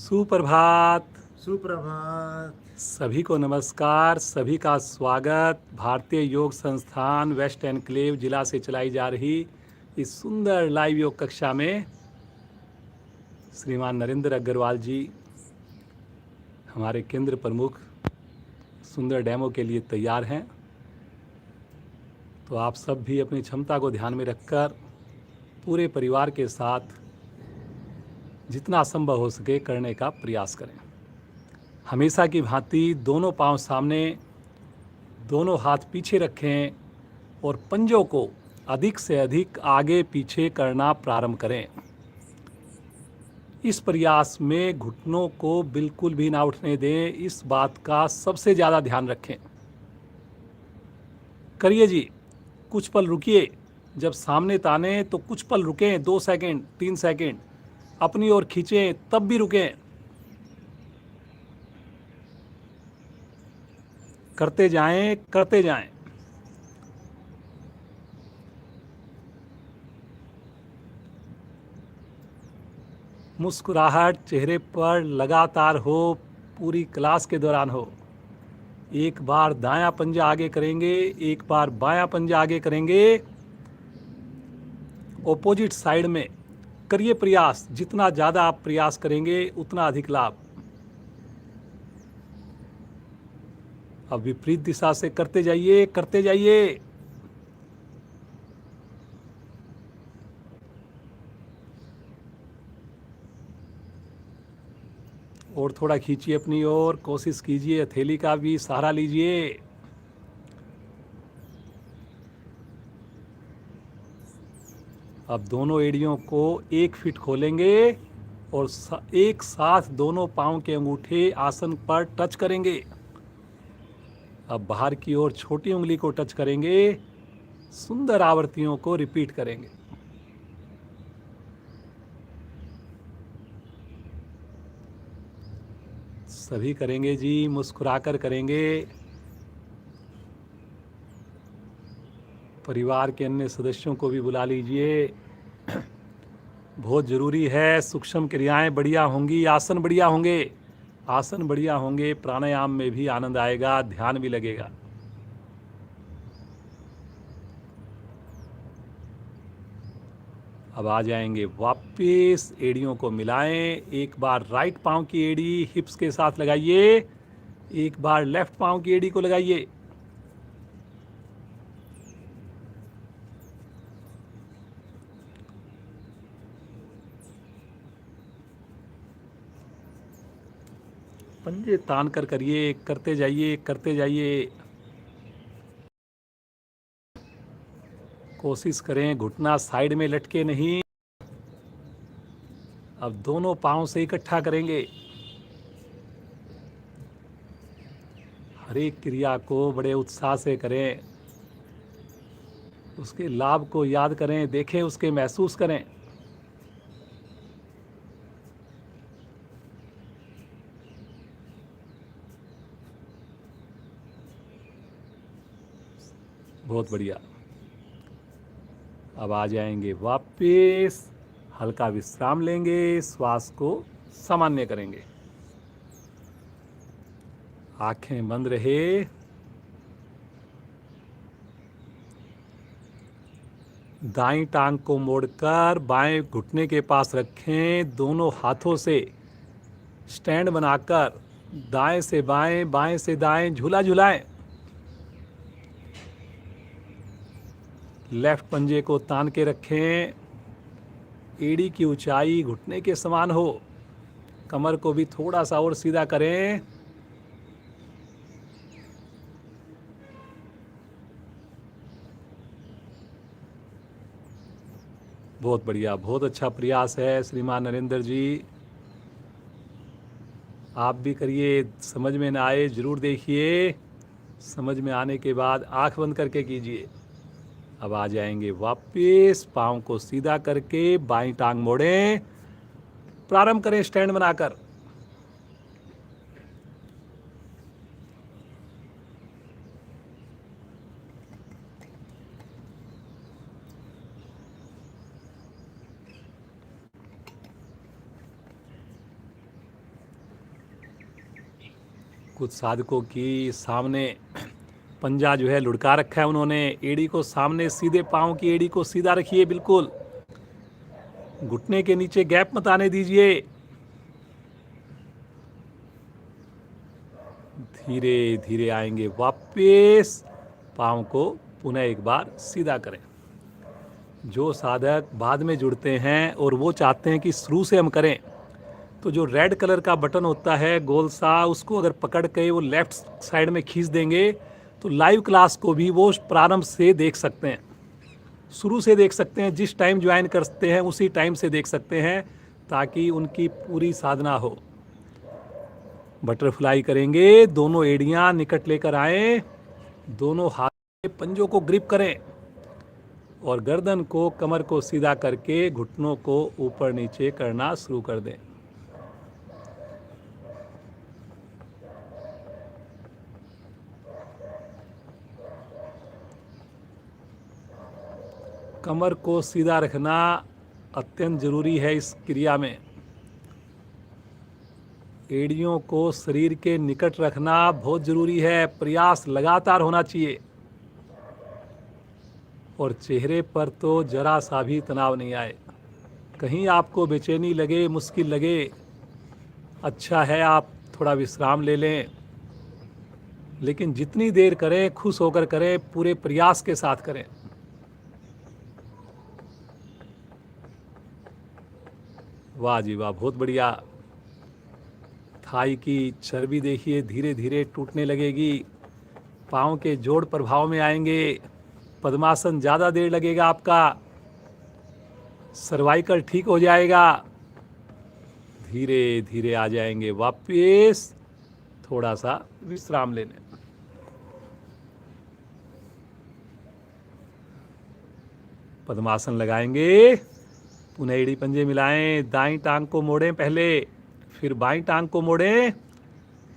सुप्रभात। सुप्रभात। सभी को नमस्कार, सभी का स्वागत। भारतीय योग संस्थान वेस्ट एनक्लेव जिला से चलाई जा रही इस सुंदर लाइव योग कक्षा में श्रीमान नरेंद्र अग्रवाल जी हमारे केंद्र प्रमुख सुंदर डेमो के लिए तैयार हैं। तो आप सब भी अपनी क्षमता को ध्यान में रखकर पूरे परिवार के साथ जितना संभव हो सके करने का प्रयास करें। हमेशा की भांति दोनों पांव सामने, दोनों हाथ पीछे रखें और पंजों को अधिक से अधिक आगे पीछे करना प्रारंभ करें। इस प्रयास में घुटनों को बिल्कुल भी ना उठने दें, इस बात का सबसे ज़्यादा ध्यान रखें। करिए जी, कुछ पल रुकिए। जब सामने ताने तो कुछ पल रुकें, 2 सेकंड 3 सेकंड अपनी ओर खींचें, तब भी रुकें। करते जाएं, करते जाएं। मुस्कुराहट चेहरे पर लगातार हो, पूरी क्लास के दौरान हो। एक बार दायां पंजा आगे करेंगे, एक बार बायां पंजा आगे करेंगे। ऑपोजिट साइड में करिए प्रयास। जितना ज़्यादा आप प्रयास करेंगे उतना अधिक लाभ। अब विपरीत दिशा से करते जाइए, करते जाइए। और थोड़ा खींचिए अपनी ओर, कोशिश कीजिए हथेली का भी सहारा लीजिए। अब दोनों एड़ियों को 1 फीट खोलेंगे और एक साथ दोनों पांव के अंगूठे आसन पर टच करेंगे। अब बाहर की ओर छोटी उंगली को टच करेंगे। सुंदर आवृत्तियों को रिपीट करेंगे। सभी करेंगे जी, मुस्कुराकर करेंगे। परिवार के अन्य सदस्यों को भी बुला लीजिए। बहुत ज़रूरी है, सूक्ष्म क्रियाएं बढ़िया होंगी, आसन बढ़िया होंगे। आसन बढ़िया होंगे, प्राणायाम में भी आनंद आएगा, ध्यान भी लगेगा। अब आ जाएंगे वापस, एड़ियों को मिलाएं। एक बार राइट पांव की एड़ी हिप्स के साथ लगाइए, एक बार लेफ्ट पांव की एड़ी को लगाइए। पंजे तान कर करिए, करते जाइए, करते जाइए। कोशिश करें घुटना साइड में लटके नहीं। अब दोनों पांव से इकट्ठा करेंगे। हर एक क्रिया को बड़े उत्साह से करें। उसके लाभ को याद करें, देखें, उसके महसूस करें। बहुत बढ़िया। अब आ जाएंगे वापस, हल्का विश्राम लेंगे, श्वास को सामान्य करेंगे। आंखें बंद रहे। दाईं टांग को मोड़कर बाएं घुटने के पास रखें। दोनों हाथों से स्टैंड बनाकर दाएं से बाएं, बाएं से दाएं झूला झुलाएं। लेफ्ट पंजे को तान के रखें। एड़ी की ऊंचाई घुटने के समान हो। कमर को भी थोड़ा सा और सीधा करें। बहुत बढ़िया, बहुत अच्छा प्रयास है श्रीमान नरेंद्र जी। आप भी करिए। समझ में ना आए जरूर देखिए, समझ में आने के बाद आंख बंद करके कीजिए। अब आ जाएंगे वापस, पाँव को सीधा करके बाईं टांग मोड़ें। प्रारंभ करें स्टैंड बनाकर। कुछ साधकों की सामने पंजा जो है लुढ़का रखा है उन्होंने, एड़ी को सामने, सीधे पाँव की एड़ी को सीधा रखिए बिल्कुल, घुटने के नीचे गैप मत आने दीजिए। धीरे धीरे आएंगे वापस, पाँव को पुनः एक बार सीधा करें। जो साधक बाद में जुड़ते हैं और वो चाहते हैं कि शुरू से हम करें, तो जो रेड कलर का बटन होता है गोल सा, उसको अगर पकड़ के वो लेफ्ट साइड में खींच देंगे तो लाइव क्लास को भी वो प्रारंभ से देख सकते हैं, शुरू से देख सकते हैं, जिस टाइम ज्वाइन करते हैं उसी टाइम से देख सकते हैं, ताकि उनकी पूरी साधना हो। बटरफ्लाई करेंगे, दोनों एड़ियां निकट लेकर आए, दोनों हाथ के पंजों को ग्रिप करें और गर्दन को, कमर को सीधा करके घुटनों को ऊपर नीचे करना शुरू कर दें। कमर को सीधा रखना अत्यंत जरूरी है इस क्रिया में। एड़ियों को शरीर के निकट रखना बहुत जरूरी है, प्रयास लगातार होना चाहिए। और चेहरे पर तो जरा सा भी तनाव नहीं आए, कहीं आपको बेचैनी लगे, मुश्किल लगे, अच्छा है आप थोड़ा विश्राम ले लें, लेकिन जितनी देर करें खुश होकर करें, पूरे प्रयास के साथ करें। वाह जी वाह, बहुत बढ़िया। थाई की चर्बी देखिए धीरे धीरे टूटने लगेगी, पाँव के जोड़ प्रभाव में आएंगे, पद्मासन ज़्यादा देर लगेगा आपका, सर्वाइकल ठीक हो जाएगा, धीरे धीरे आ जाएंगे वापस, थोड़ा सा विश्राम लेने। पद्मासन लगाएंगे, पुनः एड़ी पंजे मिलाएं, दाईं टांग को मोड़ें पहले, फिर बाईं टांग को मोड़ें,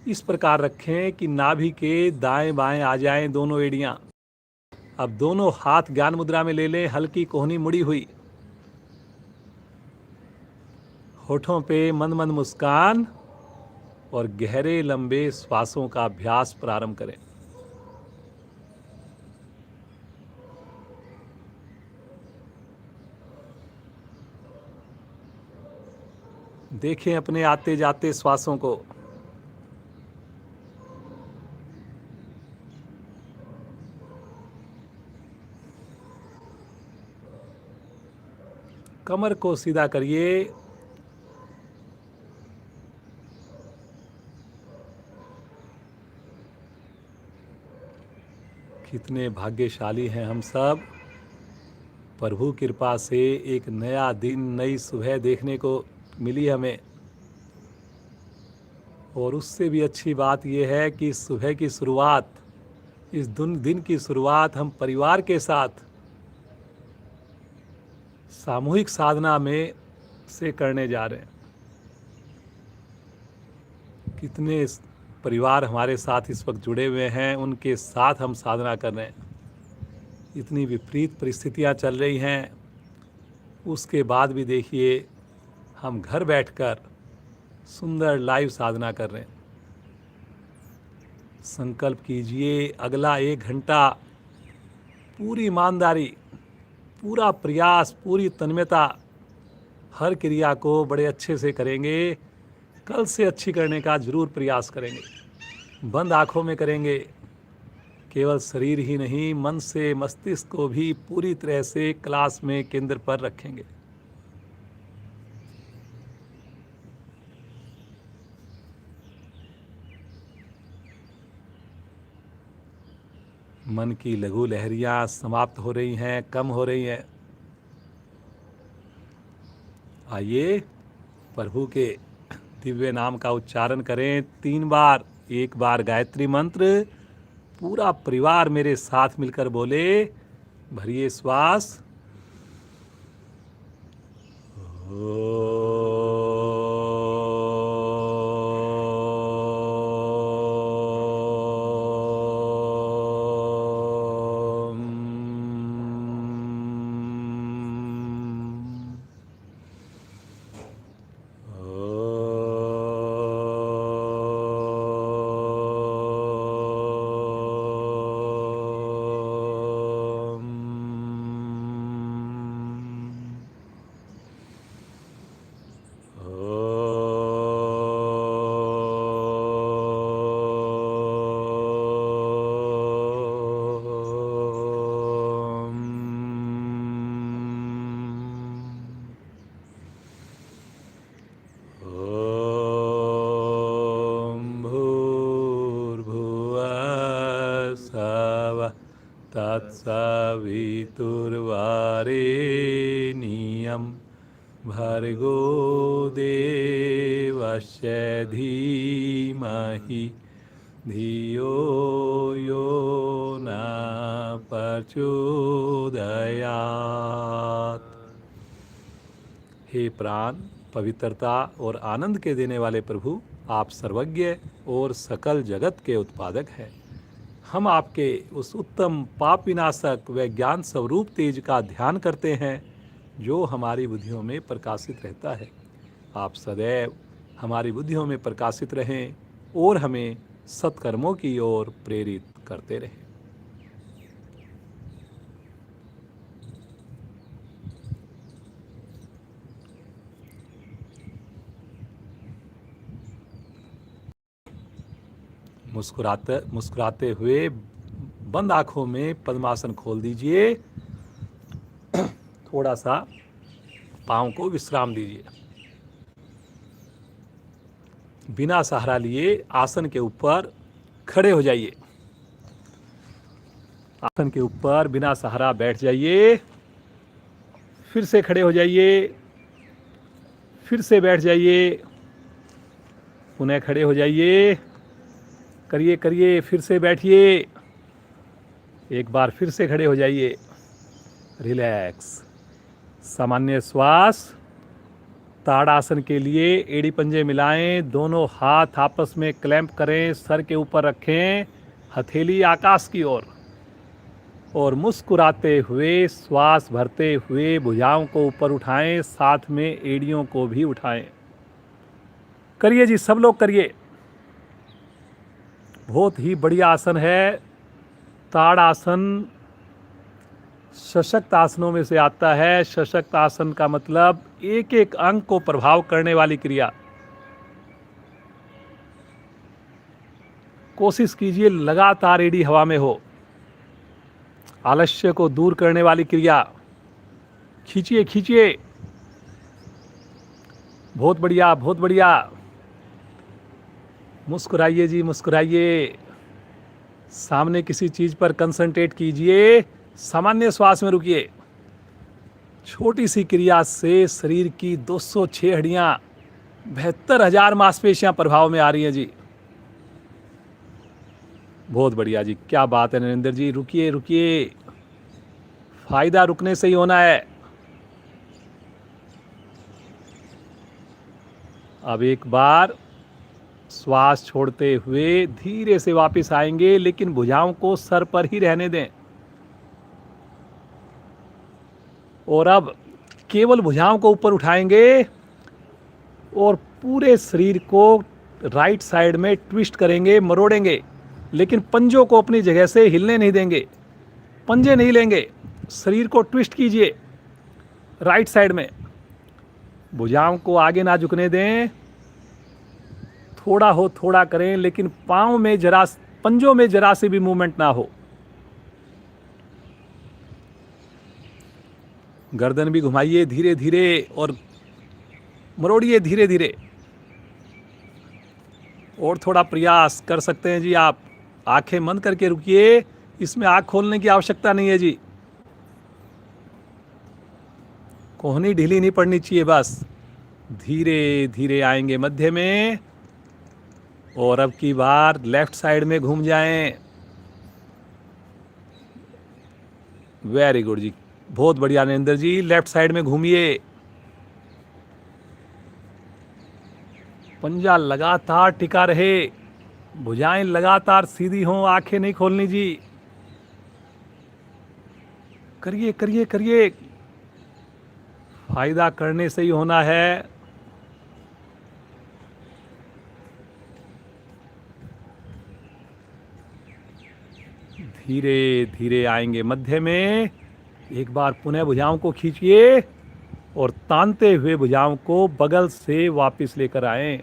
इस प्रकार रखें कि नाभि के दाएं बाएं आ जाएं दोनों एड़ियां। अब दोनों हाथ ज्ञान मुद्रा में ले लें, हल्की कोहनी मुड़ी हुई, होठों पे मंद मंद मुस्कान और गहरे लंबे श्वासों का अभ्यास प्रारंभ करें। देखें अपने आते जाते श्वासों को। कमर को सीधा करिए, कितने भाग्यशाली हैं हम सब, प्रभु कृपा से एक नया दिन, नई सुबह देखने को मिली हमें। और उससे भी अच्छी बात यह है कि सुबह की शुरुआत, इस दिन की शुरुआत हम परिवार के साथ सामूहिक साधना में से करने जा रहे हैं। कितने परिवार हमारे साथ इस वक्त जुड़े हुए हैं, उनके साथ हम साधना कर रहे हैं। इतनी विपरीत परिस्थितियां चल रही हैं, उसके बाद भी देखिए हम घर बैठकर सुंदर लाइव साधना कर रहे हैं। संकल्प कीजिए अगला 1 घंटा पूरी ईमानदारी, पूरा प्रयास, पूरी तन्मयता, हर क्रिया को बड़े अच्छे से करेंगे, कल से अच्छी करने का जरूर प्रयास करेंगे। बंद आँखों में करेंगे, केवल शरीर ही नहीं, मन से मस्तिष्क को भी पूरी तरह से क्लास में केंद्र पर रखेंगे। मन की लघु लहरियां समाप्त हो रही हैं, कम हो रही हैं। आइए प्रभु के दिव्य नाम का उच्चारण करें 3 बार। 1 बार गायत्री मंत्र, पूरा परिवार मेरे साथ मिलकर बोले, भरिए श्वास। वितुर्वरेण्यं भर्गो देवस्य धीमहि धियो यो न प्रचोदयात्। हे प्राण, पवित्रता और आनंद के देने वाले प्रभु, आप सर्वज्ञ और सकल जगत के उत्पादक हैं। हम आपके उस उत्तम पाप विनाशक व ज्ञान स्वरूप तेज का ध्यान करते हैं जो हमारी बुद्धियों में प्रकाशित रहता है। आप सदैव हमारी बुद्धियों में प्रकाशित रहें और हमें सत्कर्मों की ओर प्रेरित करते रहें। मुस्कुराते हुए बंद आंखों में पद्मासन खोल दीजिए। थोड़ा सा पाँव को विश्राम दीजिए। बिना सहारा लिए आसन के ऊपर खड़े हो जाइए। आसन के ऊपर बिना सहारा बैठ जाइए। फिर से खड़े हो जाइए। फिर से बैठ जाइए। पुनः खड़े हो जाइए। करिए करिए, फिर से बैठिए। एक बार फिर से खड़े हो जाइए। रिलैक्स। सामान्य श्वास। ताड़ासन के लिए एड़ी पंजे मिलाएं, दोनों हाथ आपस में क्लैंप करें, सर के ऊपर रखें, हथेली आकाश की ओर, और मुस्कुराते हुए श्वास भरते हुए भुजाओं को ऊपर उठाएं, साथ में एड़ियों को भी उठाएं। करिए जी, सब लोग करिए। बहुत ही बढ़िया आसन है। ताड़ासन सशक्त आसनों में से आता है। सशक्त आसन का मतलब एक एक अंग को प्रभाव करने वाली क्रिया। कोशिश कीजिए लगातार एड़ी हवा में हो। आलस्य को दूर करने वाली क्रिया। खींचिए खींचिए। बहुत बढ़िया, बहुत बढ़िया। मुस्कुराइए जी, मुस्कुराइए। सामने किसी चीज पर कंसंट्रेट कीजिए। सामान्य श्वास में रुकिए। छोटी सी क्रिया से शरीर की 206 हड्डियां, 72,000 मांसपेशियां प्रभाव में आ रही हैं जी। बहुत बढ़िया जी, क्या बात है नरेंद्र जी। रुकिए रुकिए, फायदा रुकने से ही होना है। अब एक बार श्वास छोड़ते हुए धीरे से वापस आएंगे, लेकिन भुजाओं को सर पर ही रहने दें। और अब केवल भुजाओं को ऊपर उठाएंगे और पूरे शरीर को राइट साइड में ट्विस्ट करेंगे, मरोड़ेंगे, लेकिन पंजों को अपनी जगह से हिलने नहीं देंगे। पंजे नहीं लेंगे। शरीर को ट्विस्ट कीजिए राइट साइड में। भुजाओं को आगे ना झुकने दें। थोड़ा हो थोड़ा करें, लेकिन पाँव में जरा, पंजों में जरा से भी मूवमेंट ना हो। गर्दन भी घुमाइए धीरे धीरे और मरोड़िए धीरे धीरे। और थोड़ा प्रयास कर सकते हैं जी आप। आंखें बंद करके रुकिए। इसमें आंख खोलने की आवश्यकता नहीं है जी। कोहनी ढीली नहीं पड़नी चाहिए, बस धीरे धीरे आएंगे मध्य में। और अब की बार लेफ्ट साइड में घूम जाएं। वेरी गुड जी, बहुत बढ़िया नरेंद्र जी। लेफ्ट साइड में घूमिए। पंजा लगातार टिका रहे। भुजाएं लगातार सीधी हों, आंखें नहीं खोलनी जी। करिए करिए करिए। फायदा करने से ही होना है। धीरे धीरे आएंगे मध्य में। एक बार पुनः भुजाओं को खींचिए और तानते हुए भुजाओं को बगल से वापस लेकर आएं।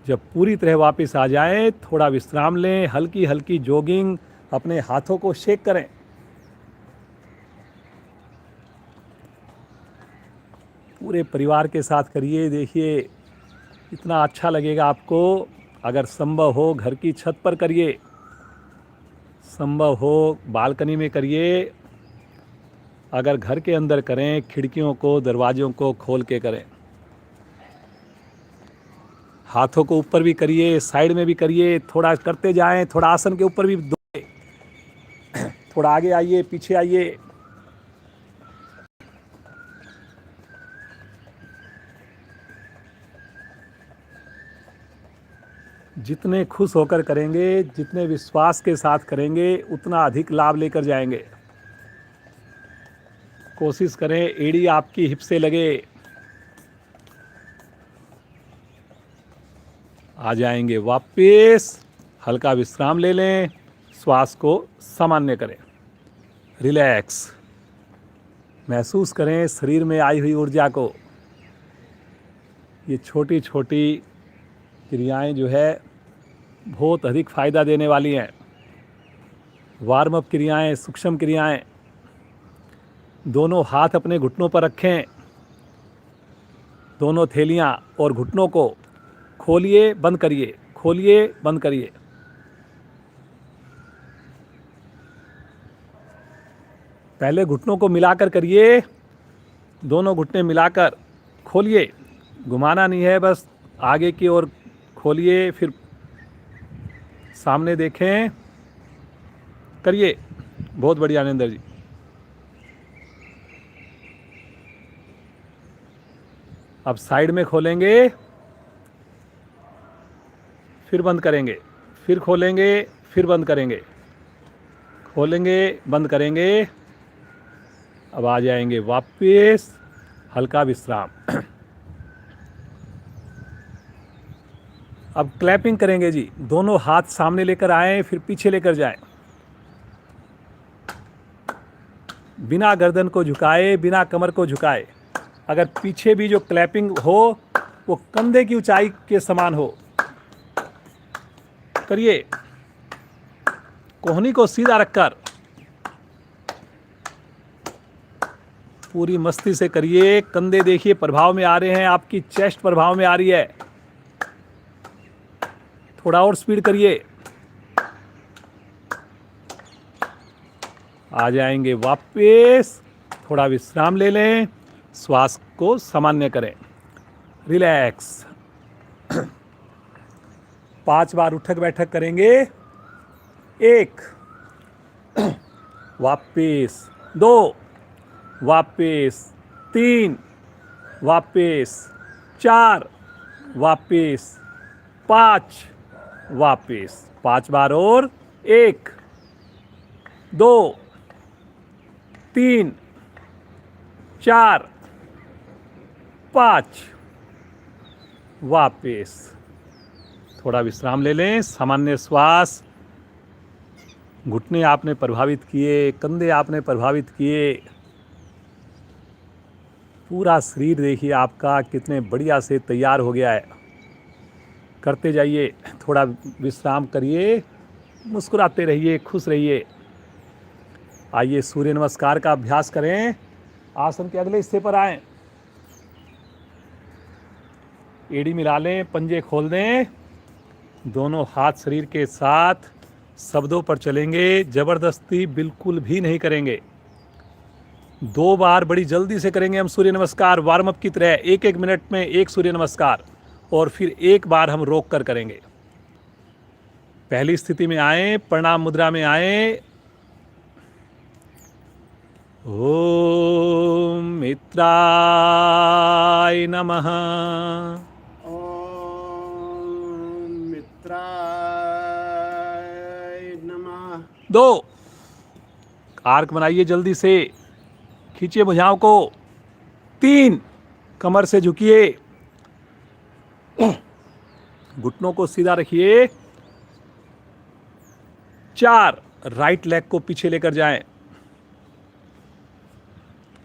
जब पूरी तरह वापस आ जाएं, थोड़ा विश्राम लें, हल्की हल्की जॉगिंग, अपने हाथों को शेक करें। पूरे परिवार के साथ करिए। देखिए इतना अच्छा लगेगा आपको। अगर संभव हो घर की छत पर करिए। संभव हो बालकनी में करिए, अगर घर के अंदर करें खिड़कियों को दरवाज़ों को खोल के करें। हाथों को ऊपर भी करिए, साइड में भी करिए, थोड़ा करते जाएं, थोड़ा आसन के ऊपर भी थोड़ा आगे आइए, पीछे आइए। जितने खुश होकर करेंगे, जितने विश्वास के साथ करेंगे, उतना अधिक लाभ लेकर जाएंगे। कोशिश करें एड़ी आपकी हिप से लगे। आ जाएंगे वापस, हल्का विश्राम ले लें, श्वास को सामान्य करें, रिलैक्स महसूस करें शरीर में आई हुई ऊर्जा को। ये छोटी छोटी क्रियाएं जो है बहुत अधिक फायदा देने वाली हैं। वार्म अप क्रियाएं, सूक्ष्म क्रियाएं। दोनों हाथ अपने घुटनों पर रखें, दोनों थैलियां, और घुटनों को खोलिए बंद करिए, खोलिए बंद करिए। पहले घुटनों को मिलाकर करिए, दोनों घुटने मिलाकर खोलिए, घुमाना नहीं है, बस आगे की ओर खोलिए, फिर सामने देखें, करिए। बहुत बढ़िया आनंदर जी। अब साइड में खोलेंगे, फिर बंद करेंगे, फिर खोलेंगे, फिर बंद करेंगे, खोलेंगे बंद करेंगे। अब आ जाएंगे वापस, हल्का विश्राम। अब क्लैपिंग करेंगे जी। दोनों हाथ सामने लेकर आए, फिर पीछे लेकर जाएं, बिना गर्दन को झुकाए, बिना कमर को झुकाए। अगर पीछे भी जो क्लैपिंग हो वो कंधे की ऊंचाई के समान हो, करिए। कोहनी को सीधा रखकर पूरी मस्ती से करिए। कंधे देखिए प्रभाव में आ रहे हैं, आपकी चेस्ट प्रभाव में आ रही है। थोड़ा और स्पीड करिए। आ जाएंगे वापस, थोड़ा विश्राम ले लें, श्वास को सामान्य करें, रिलैक्स। 5 बार उठक बैठक करेंगे। 1, वापस 2, वापस 3, वापस 4, वापस 5, वापस 5 बार और। 1, 2, 3, 4, 5, वापस। थोड़ा विश्राम ले लें, सामान्य श्वास। घुटने आपने प्रभावित किए, कंधे आपने प्रभावित किए, पूरा शरीर देखिए आपका कितने बढ़िया से तैयार हो गया है। करते जाइए, थोड़ा विश्राम करिए, मुस्कुराते रहिए, खुश रहिए। आइए सूर्य नमस्कार का अभ्यास करें। आसन के अगले हिस्से पर आएं, एड़ी मिला लें, पंजे खोल दें, दोनों हाथ शरीर के साथ शब्दों पर चलेंगे, जबरदस्ती बिल्कुल भी नहीं करेंगे। 2 बार बड़ी जल्दी से करेंगे हम सूर्य नमस्कार, वार्म अप की तरह। 1-1 मिनट में 1 सूर्य नमस्कार, और फिर 1 बार हम रोक कर करेंगे। पहली स्थिति में आए, प्रणाम मुद्रा में आए। ओम मित्राय नमः। ओम मित्राय नमः। 2 आर्क बनाइए, जल्दी से खींचिए भुजाओं को। 3 कमर से झुकिए, घुटनों को सीधा रखिए। 4 राइट लेग को पीछे लेकर जाएं,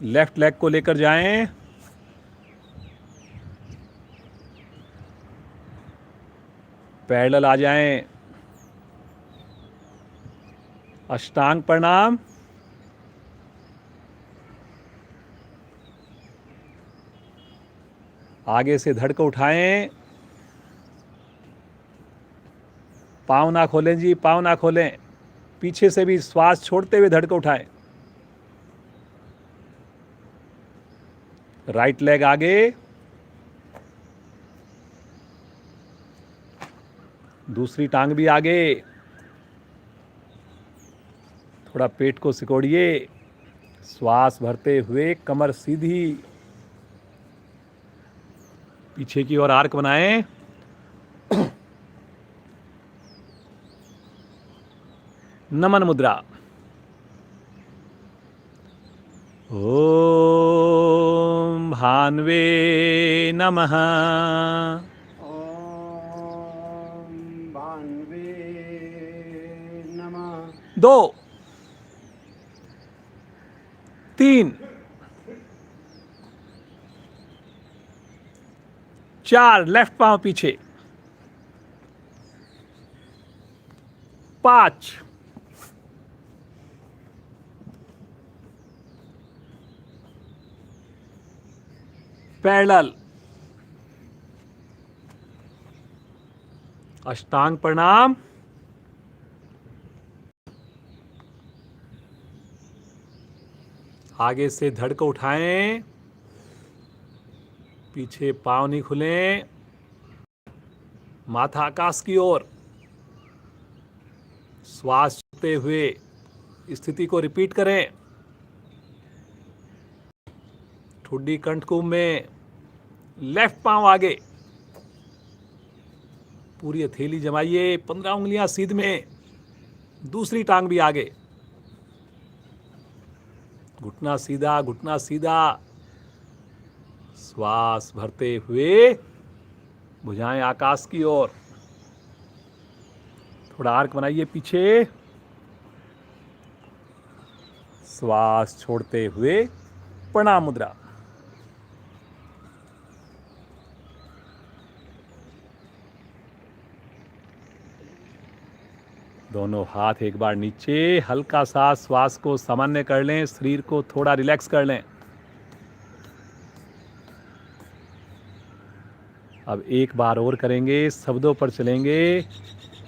लेफ्ट लेग को लेकर जाएं। पैरेलल आ जाएं। अष्टांग प्रणाम। आगे से धड़ को उठाएं, पाँव ना खोलें जी, पाँव ना खोलें। पीछे से भी श्वास छोड़ते हुए धड़ को उठाएं। राइट लेग आगे, दूसरी टांग भी आगे। थोड़ा पेट को सिकोड़िए, श्वास भरते हुए कमर सीधी, पीछे की ओर आर्क बनाएं। नमन मुद्रा। ओम भान्वे नमः। ओम भान्वे नमः। 2 3 4, लेफ्ट पांव पीछे। 5 पैरेलल। अष्टांग प्रणाम। आगे से धड़ को उठाएं, पीछे पांव नहीं खुलें, माथा आकाश की ओर। श्वास छोड़ते हुए स्थिति को रिपीट करें। ठुड्डी कंठकुंभ में लेफ्ट पांव आगे, पूरी हथेली जमाइए, 15 उंगलियां सीध में, दूसरी टांग भी आगे, घुटना सीधा, घुटना सीधा। श्वास भरते हुए भुजाएं आकाश की ओर। थोड़ा आर्क बनाइए पीछे। श्वास छोड़ते हुए प्रणाम मुद्रा। दोनों हाथ एक बार नीचे, हल्का सा श्वास को सामान्य कर लें, शरीर को थोड़ा रिलैक्स कर लें। अब एक बार और करेंगे, शब्दों पर चलेंगे,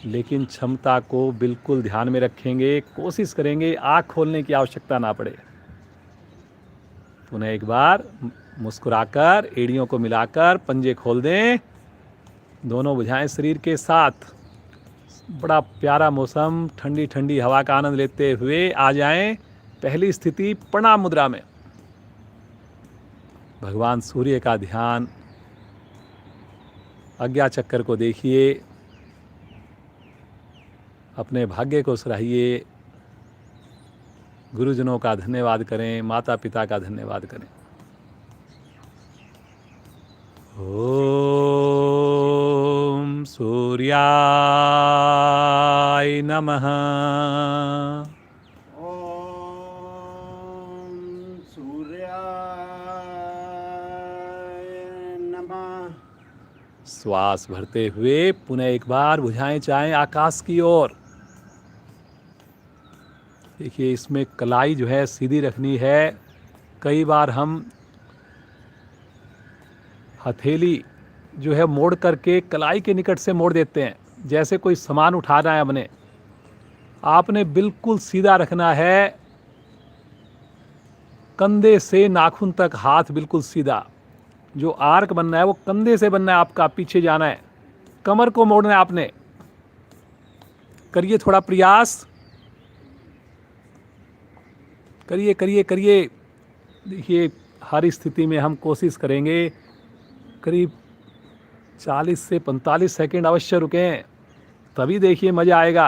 लेकिन क्षमता को बिल्कुल ध्यान में रखेंगे। कोशिश करेंगे आँख खोलने की आवश्यकता ना पड़े। पुनः एक बार मुस्कुराकर, एड़ियों को मिलाकर पंजे खोल दें, दोनों भुजाएं शरीर के साथ। बड़ा प्यारा मौसम, ठंडी ठंडी हवा का आनंद लेते हुए आ जाएं पहली स्थिति प्रणाम मुद्रा में। भगवान सूर्य का ध्यान, आज्ञा चक्र को देखिए, अपने भाग्य को सराहिए, गुरुजनों का धन्यवाद करें, माता पिता का धन्यवाद करें। ओम सूर्याय नमः। ओम सूर्याय नमः। श्वास भरते हुए पुनः एक बार भुजाएं चाहें आकाश की ओर। देखिए, इसमें कलाई जो है सीधी रखनी है। कई बार हम हथेली जो है मोड़ करके कलाई के निकट से मोड़ देते हैं, जैसे कोई सामान उठाना है हमने। आपने बिल्कुल सीधा रखना है, कंधे से नाखून तक हाथ बिल्कुल सीधा। जो आर्क बनना है वो कंधे से बनना है, आपका पीछे जाना है, कमर को मोड़ना है आपने। करिए थोड़ा प्रयास, करिए करिए करिए। देखिए, हर स्थिति में हम कोशिश करेंगे करीब 40 से 45 सेकंड अवश्य रुकें, तभी देखिए मज़ा आएगा।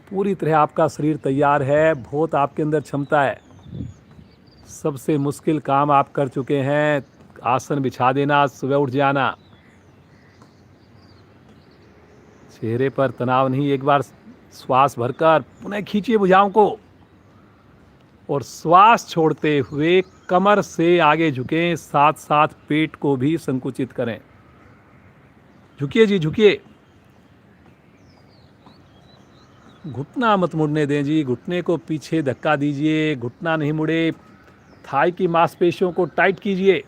पूरी तरह आपका शरीर तैयार है, बहुत आपके अंदर क्षमता है। सबसे मुश्किल काम आप कर चुके हैं, आसन बिछा देना, सुबह उठ जाना। चेहरे पर तनाव नहीं। एक बार श्वास भरकर पुनः खींचिए भुजाओं को और श्वास छोड़ते हुए कमर से आगे झुकें, साथ साथ पेट को भी संकुचित करें। झुकिए जी, झुकिए। घुटना मत मुड़ने दें जी, घुटने को पीछे धक्का दीजिए, घुटना नहीं मुड़े। थाई की मांसपेशियों को टाइट कीजिए।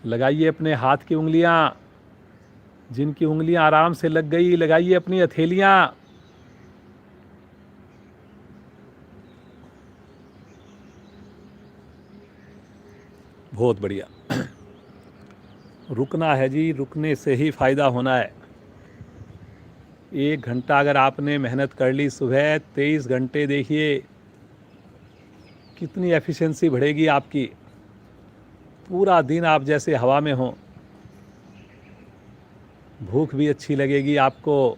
लगाइए अपने हाथ की उंगलियां, जिनकी उंगलियां आराम से लग गई लगाइए अपनी हथेलियां। बहुत बढ़िया। रुकना है जी, रुकने से ही फायदा होना है। 1 घंटा अगर आपने मेहनत कर ली सुबह, 23 घंटे देखिए कितनी एफिशिएंसी बढ़ेगी आपकी। पूरा दिन आप जैसे हवा में हो, भूख भी अच्छी लगेगी आपको,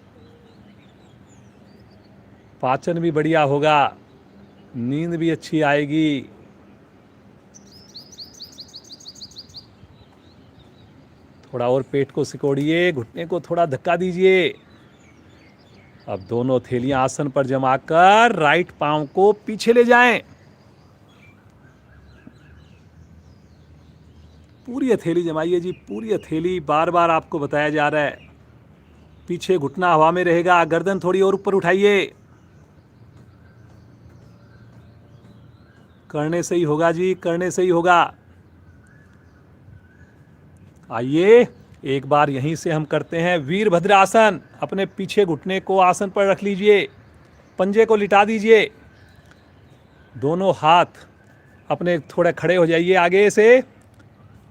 पाचन भी बढ़िया होगा, नींद भी अच्छी आएगी। थोड़ा और पेट को सिकोड़िए, घुटने को थोड़ा धक्का दीजिए। अब दोनों थैलियां आसन पर जमाकर राइट पांव को पीछे ले जाएं। पूरी हथेली जमाइए जी, पूरी हथेली। बार बार आपको बताया जा रहा है, पीछे घुटना हवा में रहेगा, गर्दन थोड़ी और ऊपर उठाइए। करने से ही होगा जी, करने से ही होगा। आइए एक बार यहीं से हम करते हैं वीरभद्र आसन। अपने पीछे घुटने को आसन पर रख लीजिए, पंजे को लिटा दीजिए, दोनों हाथ अपने थोड़े खड़े हो जाइए आगे से,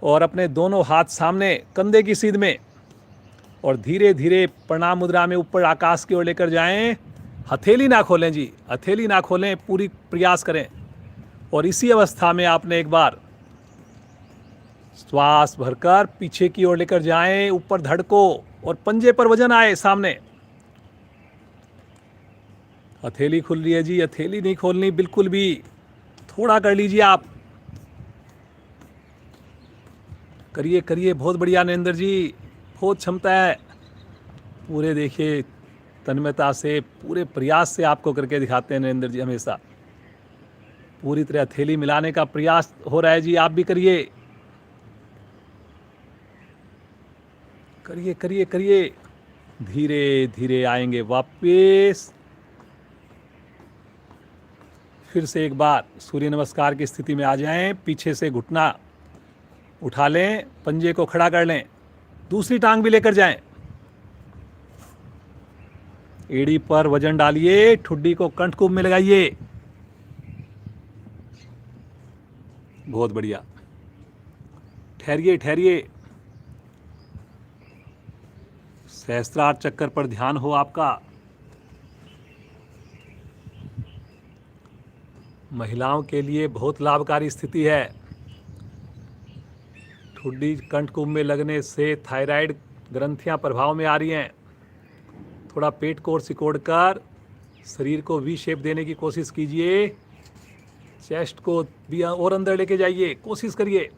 और अपने दोनों हाथ सामने कंधे की सीध में, और धीरे धीरे प्रणाम मुद्रा में ऊपर आकाश की ओर लेकर जाएं। हथेली ना खोलें जी, हथेली ना खोलें, पूरी प्रयास करें। और इसी अवस्था में आपने एक बार श्वास भरकर पीछे की ओर लेकर जाएं, ऊपर धड़ को, और पंजे पर वजन आए सामने। हथेली खुल रही है जी, हथेली नहीं खोलनी बिल्कुल भी, थोड़ा कर लीजिए आप। करिए करिए, बहुत बढ़िया नरेंद्र जी, बहुत क्षमता है। पूरे देखिए तन्मयता से, पूरे प्रयास से आपको करके दिखाते हैं नरेंद्र जी हमेशा। पूरी तरह हथेली मिलाने का प्रयास हो रहा है जी, आप भी करिए, करिए करिए करिए। धीरे धीरे आएंगे वापस। फिर से एक बार सूर्य नमस्कार की स्थिति में आ जाएं। पीछे से घुटना उठा लें, पंजे को खड़ा कर लें, दूसरी टांग भी लेकर जाएं। एड़ी पर वजन डालिए, ठुड्डी को कंठकुंभ में लगाइए। बहुत बढ़िया। ठहरिए ठहरिए, सहस्त्रार चक्कर पर ध्यान हो आपका। महिलाओं के लिए बहुत लाभकारी स्थिति है। ठुड्डी कंठकुंभ में लगने से थायराइड ग्रंथियां प्रभाव में आ रही हैं। थोड़ा पेट को और सिकोड़कर शरीर को वी शेप देने की कोशिश कीजिए। चेस्ट को भी और अंदर लेके जाइए, कोशिश करिए।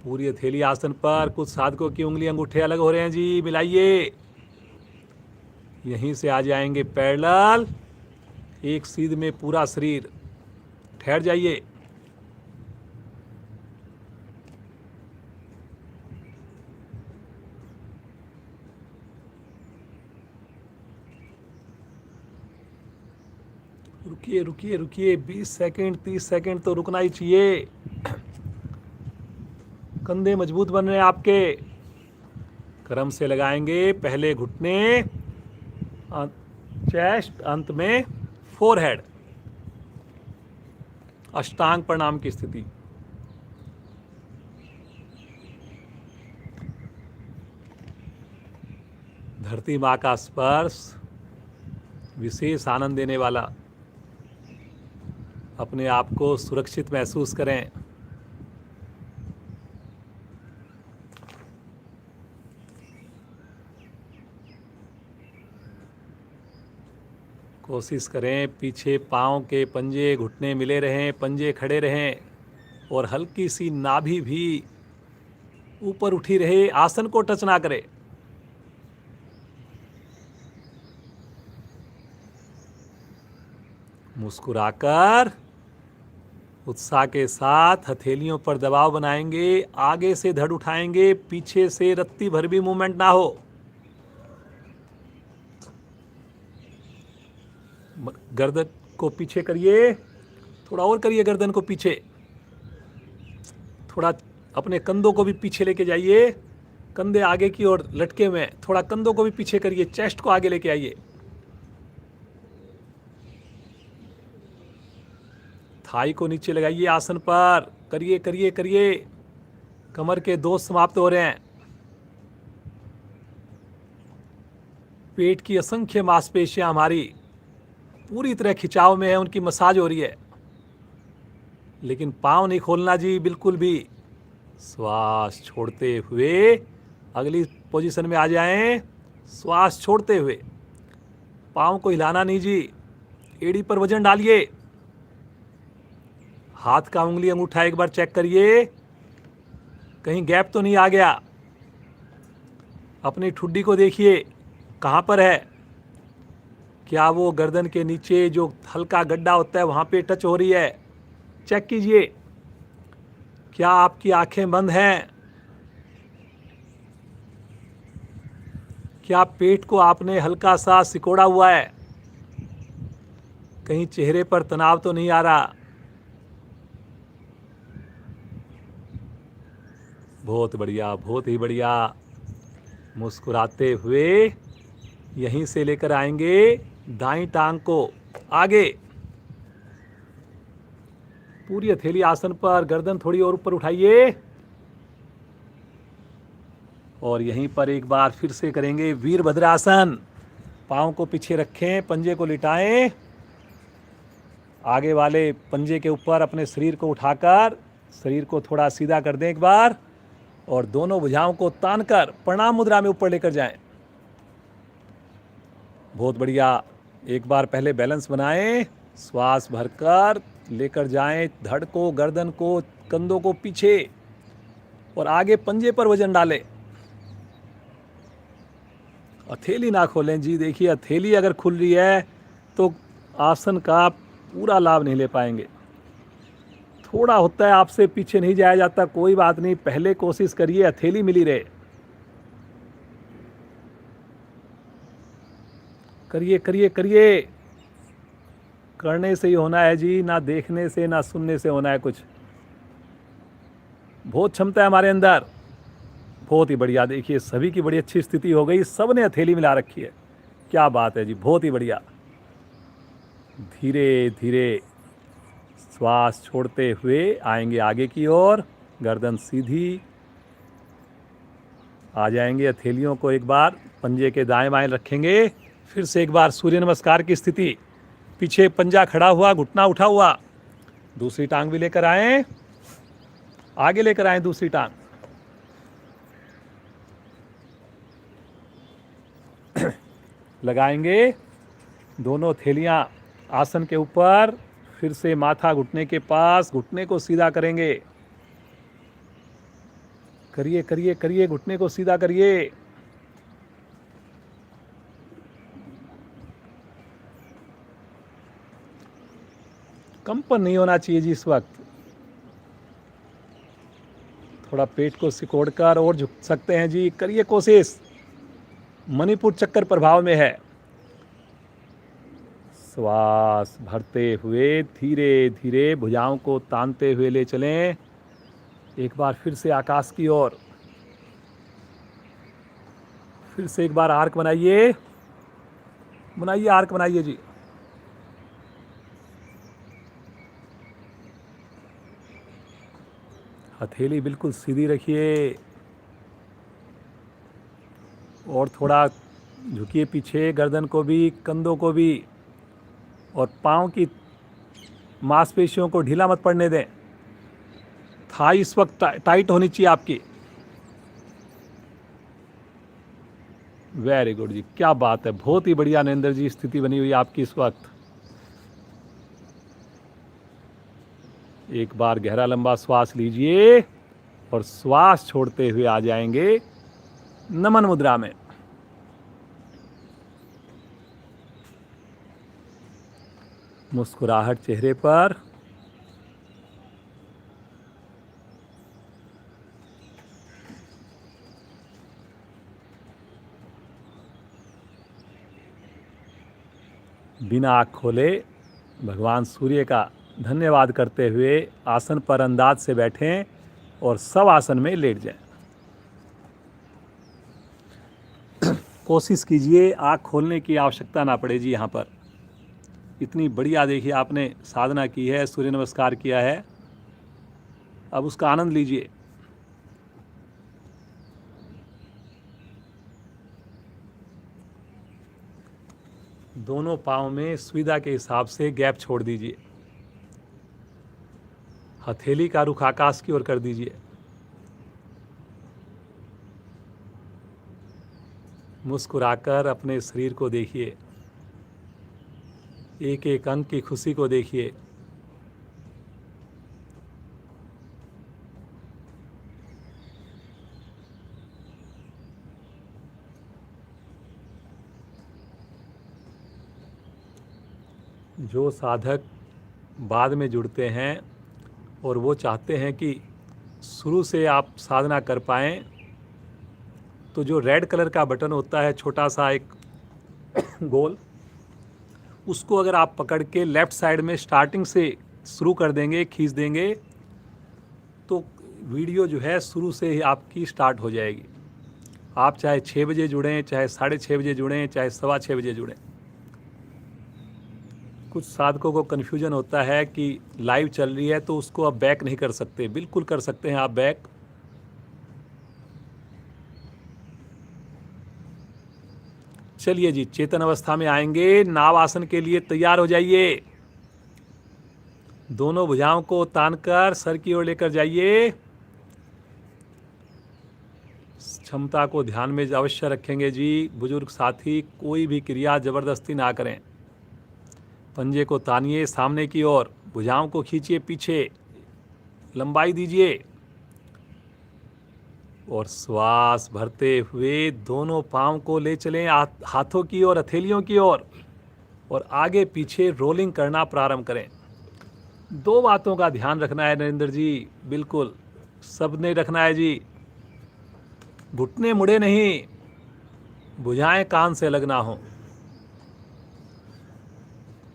पूरी हथेली आसन पर, कुछ साधकों की उंगली अंगूठे अलग हो रहे हैं जी, मिलाइए। यहीं से आ जाएंगे पैरेलल, एक सीध में पूरा शरीर। ठहर जाइए। रुकिए रुकिए रुकिए, 20 सेकंड 30 सेकंड तो रुकना ही चाहिए। कंधे मजबूत बन रहे हैं आपके। क्रम से लगाएंगे, पहले घुटने, चेस्ट, अंत में फोरहेड। अष्टांग प्रणाम की स्थिति। धरती माँ का स्पर्श विशेष आनंद देने वाला। अपने आप को सुरक्षित महसूस करें। कोशिश करें पीछे पाँव के पंजे घुटने मिले रहें, पंजे खड़े रहें, और हल्की सी नाभि भी ऊपर उठी रहे, आसन को टच ना करे। मुस्कुराकर उत्साह के साथ हथेलियों पर दबाव बनाएंगे, आगे से धड़ उठाएंगे, पीछे से रत्ती भर भी मूवमेंट ना हो। गर्दन को पीछे करिए, थोड़ा और करिए गर्दन को पीछे, थोड़ा अपने कंधों को भी पीछे लेके जाइए, कंधे आगे की ओर लटके हुए हैं, थोड़ा कंधों को भी पीछे करिए, चेस्ट को आगे लेके आइए, थाई को नीचे लगाइए आसन पर, करिए करिए करिए, कमर के दोष समाप्त हो रहे हैं। पेट की असंख्य मांसपेशियां हमारी पूरी तरह खिंचाव में है, उनकी मसाज हो रही है, लेकिन पांव नहीं खोलना जी बिल्कुल भी। श्वास छोड़ते हुए अगली पोजीशन में आ जाएं, श्वास छोड़ते हुए, पांव को हिलाना नहीं जी, एड़ी पर वजन डालिए, हाथ का उंगली अंगूठा एक बार चेक करिए, कहीं गैप तो नहीं आ गया, अपनी ठुड्डी को देखिए कहाँ पर है, क्या वो गर्दन के नीचे जो हल्का गड्ढा होता है वहाँ पे टच हो रही है, चेक कीजिए। क्या आपकी आंखें बंद हैं? क्या पेट को आपने हल्का सा सिकोड़ा हुआ है? कहीं चेहरे पर तनाव तो नहीं आ रहा? बहुत बढ़िया, बहुत ही बढ़िया। मुस्कुराते हुए यहीं से लेकर आएंगे दाईं टांग को आगे, पूरी हथेली आसन पर, गर्दन थोड़ी और ऊपर उठाइए, और यहीं पर एक बार फिर से करेंगे वीरभद्रासन। पाँव को पीछे रखें, पंजे को लिटाएं, आगे वाले पंजे के ऊपर अपने शरीर को उठाकर शरीर को थोड़ा सीधा कर दें एक बार, और दोनों भुजाओं को तानकर प्रणाम मुद्रा में ऊपर लेकर जाएं। बहुत बढ़िया। एक बार पहले बैलेंस बनाएं, श्वास भरकर लेकर जाएं धड़ को, गर्दन को, कंधों को पीछे, और आगे पंजे पर वजन डालें। हथेली ना खोलें जी, देखिए हथेली अगर खुल रही है तो आसन का पूरा लाभ नहीं ले पाएंगे। थोड़ा होता है, आपसे पीछे नहीं जाया जाता, कोई बात नहीं, पहले कोशिश करिए हथेली मिली रहे। करिए करिए करिए, करने से ही होना है जी, ना देखने से ना सुनने से होना है कुछ। बहुत क्षमता है हमारे अंदर। बहुत ही बढ़िया, देखिए सभी की बड़ी अच्छी स्थिति हो गई, सब ने हथेली मिला रखी है, क्या बात है जी, बहुत ही बढ़िया। धीरे धीरे श्वास छोड़ते हुए आएंगे आगे की ओर, गर्दन सीधी, आ जाएंगे, हथेलियों को एक बार पंजे के दाएं बाएं रखेंगे, फिर से एक बार सूर्य नमस्कार की स्थिति, पीछे पंजा खड़ा हुआ, घुटना उठा हुआ, दूसरी टांग भी लेकर आए, आगे लेकर आए दूसरी टांग, लगाएंगे दोनों थैलियां आसन के ऊपर, फिर से माथा घुटने के पास, घुटने को सीधा करेंगे, करिए करिए करिए, घुटने को सीधा करिए। कंपन नहीं होना चाहिए जी इस वक्त। थोड़ा पेट को सिकोड़कर और झुक सकते हैं जी, करिए कोशिश। मणिपुर चक्कर प्रभाव में है। श्वास भरते हुए धीरे धीरे भुजाओं को तानते हुए ले चलें, एक बार फिर से आकाश की ओर, फिर से एक बार आर्क बनाइए, बनाइए आर्क बनाइए जी। हथेली बिल्कुल सीधी रखिए, और थोड़ा झुकिए पीछे, गर्दन को भी, कंधों को भी, और पाँव की मांसपेशियों को ढीला मत पड़ने दें। थाई इस वक्त टाइट होनी चाहिए आपकी। वेरी गुड जी, क्या बात है, बहुत ही बढ़िया नरेंद्र जी, स्थिति बनी हुई है आपकी इस वक्त। एक बार गहरा लंबा श्वास लीजिए, और श्वास छोड़ते हुए आ जाएंगे नमन मुद्रा में। मुस्कुराहट चेहरे पर, बिना आँख खोले भगवान सूर्य का धन्यवाद करते हुए आसन पर अंदाज से बैठें और सब आसन में लेट जाएं। कोशिश कीजिए आँख खोलने की आवश्यकता ना पड़े जी। यहाँ पर इतनी बढ़िया देखिए आपने साधना की है, सूर्य नमस्कार किया है, अब उसका आनंद लीजिए। दोनों पाँव में सुविधा के हिसाब से गैप छोड़ दीजिए। हथेली का रुख आकाश की ओर कर दीजिए। मुस्कुराकर अपने शरीर को देखिए, एक एक अंग की खुशी को देखिए। जो साधक बाद में जुड़ते हैं और वो चाहते हैं कि शुरू से आप साधना कर पाएँ, तो जो रेड कलर का बटन होता है छोटा सा एक गोल, उसको अगर आप पकड़ के लेफ़्ट साइड में स्टार्टिंग से शुरू कर देंगे, खींच देंगे, तो वीडियो जो है शुरू से ही आपकी स्टार्ट हो जाएगी। आप चाहे 6 बजे जुड़ें, चाहे 6:30 बजे जुड़ें, चाहे 6:15 बजे जुड़ें। कुछ साधकों को कन्फ्यूजन होता है कि लाइव चल रही है तो उसको आप बैक नहीं कर सकते। बिल्कुल कर सकते हैं आप बैक। चलिए जी, चेतन अवस्था में आएंगे। नाव आसन के लिए तैयार हो जाइए। दोनों भुजाओं को तानकर सर की ओर लेकर जाइए। क्षमता को ध्यान में अवश्य रखेंगे जी। बुजुर्ग साथी कोई भी क्रिया जबरदस्ती ना करें। पंजे को तानिए सामने की ओर, भुजाओं को खींचिए पीछे, लंबाई दीजिए और श्वास भरते हुए दोनों पांव को ले चलें हाथों की ओर, हथेलियों की ओर, और आगे पीछे रोलिंग करना प्रारंभ करें। 2 बातों का ध्यान रखना है नरेंद्र जी, बिल्कुल सबने रखना है जी। घुटने मुड़े नहीं, भुजाएं कान से अलग ना हो।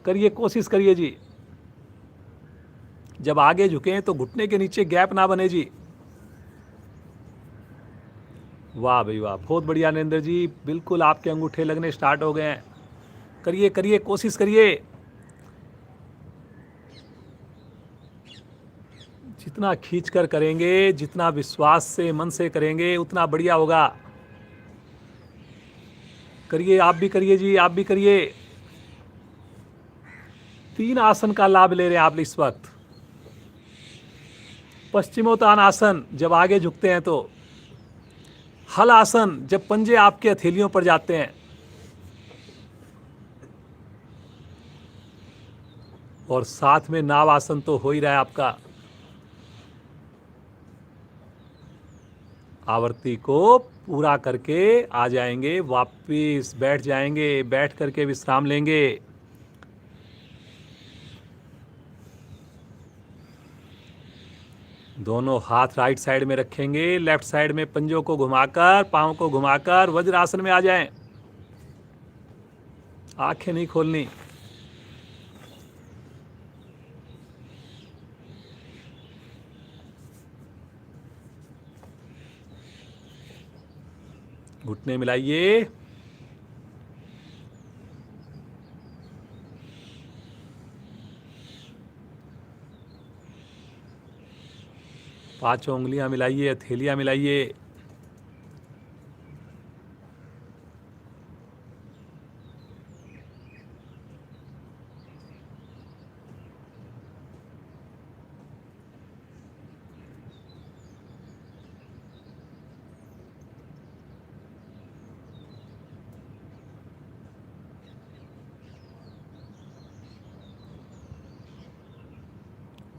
करिए, कोशिश करिए जी। जब आगे झुकें तो घुटने के नीचे गैप ना बने जी। वाह भाई वाह, बहुत बढ़िया नरेंद्र जी, बिल्कुल आपके अंगूठे लगने स्टार्ट हो गए हैं। करिए करिए, कोशिश करिए। जितना खींचकर करेंगे, जितना विश्वास से मन से करेंगे, उतना बढ़िया होगा। करिए, आप भी करिए जी, आप भी करिए। 3 आसन का लाभ ले रहे हैं आप इस वक्त। पश्चिमोत्तान आसन जब आगे झुकते हैं तो, हल आसन जब पंजे आपके हथेलियों पर जाते हैं, और साथ में नाव आसन तो हो ही रहा है आपका। आवर्ती को पूरा करके आ जाएंगे, वापिस बैठ जाएंगे, बैठ करके विश्राम लेंगे। दोनों हाथ राइट साइड में रखेंगे, लेफ्ट साइड में पंजों को घुमाकर, पांव को घुमाकर वज्रासन में आ जाएं। आंखें नहीं खोलनी। घुटने मिलाइए। पांचों उंगलियां मिलाइए, हथेलियां मिलाइए।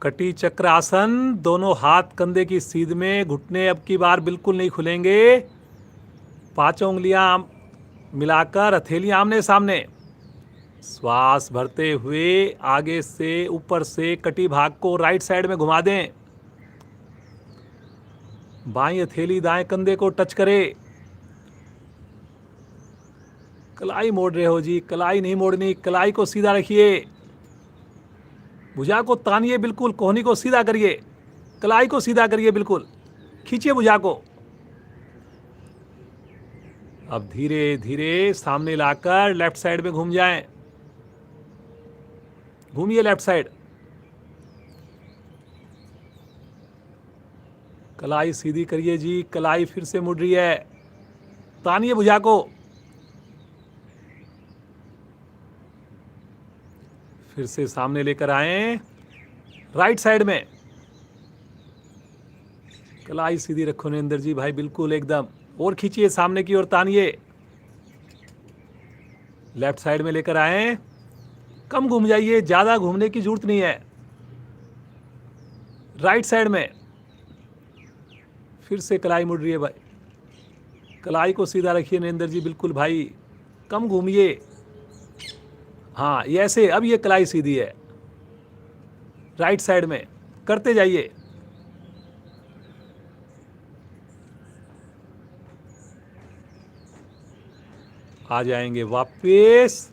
कटी चक्र आसन, दोनों हाथ कंधे की सीध में, घुटने अब की बार बिल्कुल नहीं खुलेंगे। पांचों उंगलियां मिलाकर हथेलियां आमने सामने। श्वास भरते हुए आगे से ऊपर से कटी भाग को राइट साइड में घुमा दें। बाईं हथेली दाएं कंधे को टच करे। कलाई मोड़ रहे हो जी, कलाई नहीं मोड़नी, कलाई को सीधा रखिए, भुजा को तानिए, बिल्कुल कोहनी को सीधा करिए, कलाई को सीधा करिए, बिल्कुल खींचिए भुजा को। अब धीरे धीरे सामने लाकर लेफ्ट साइड में घूम जाएं, घूमिए लेफ्ट साइड, कलाई सीधी करिए जी, कलाई फिर से मुड़ रही है, तानिए भुजा को, फिर से सामने लेकर आए, राइट साइड में, कलाई सीधी रखो नरेंद्र जी भाई, बिल्कुल एकदम, और खींचिए सामने की ओर, तानिए, लेफ्ट साइड में लेकर आए, कम घूम जाइए, ज्यादा घूमने की जरूरत नहीं है, राइट साइड में, फिर से कलाई मुड़ रही है भाई, कलाई को सीधा रखिए नरेंद्र जी, बिल्कुल भाई, कम घूमिए, हाँ ये ऐसे, अब ये कलाई सीधी है, राइट साइड में करते जाइए, आ जाएंगे वापस,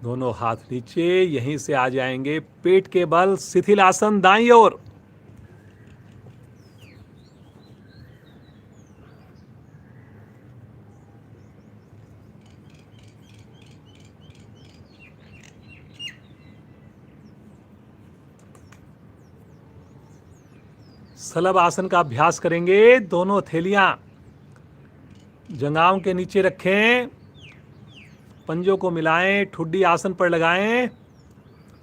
दोनों हाथ नीचे, यहीं से आ जाएंगे पेट के बल, शिथिल आसन दाईं ओर, सलभ आसन का अभ्यास करेंगे। दोनों हथेलियां जंघाओं के नीचे रखें, पंजों को मिलाएं, ठुड्डी आसन पर लगाएं,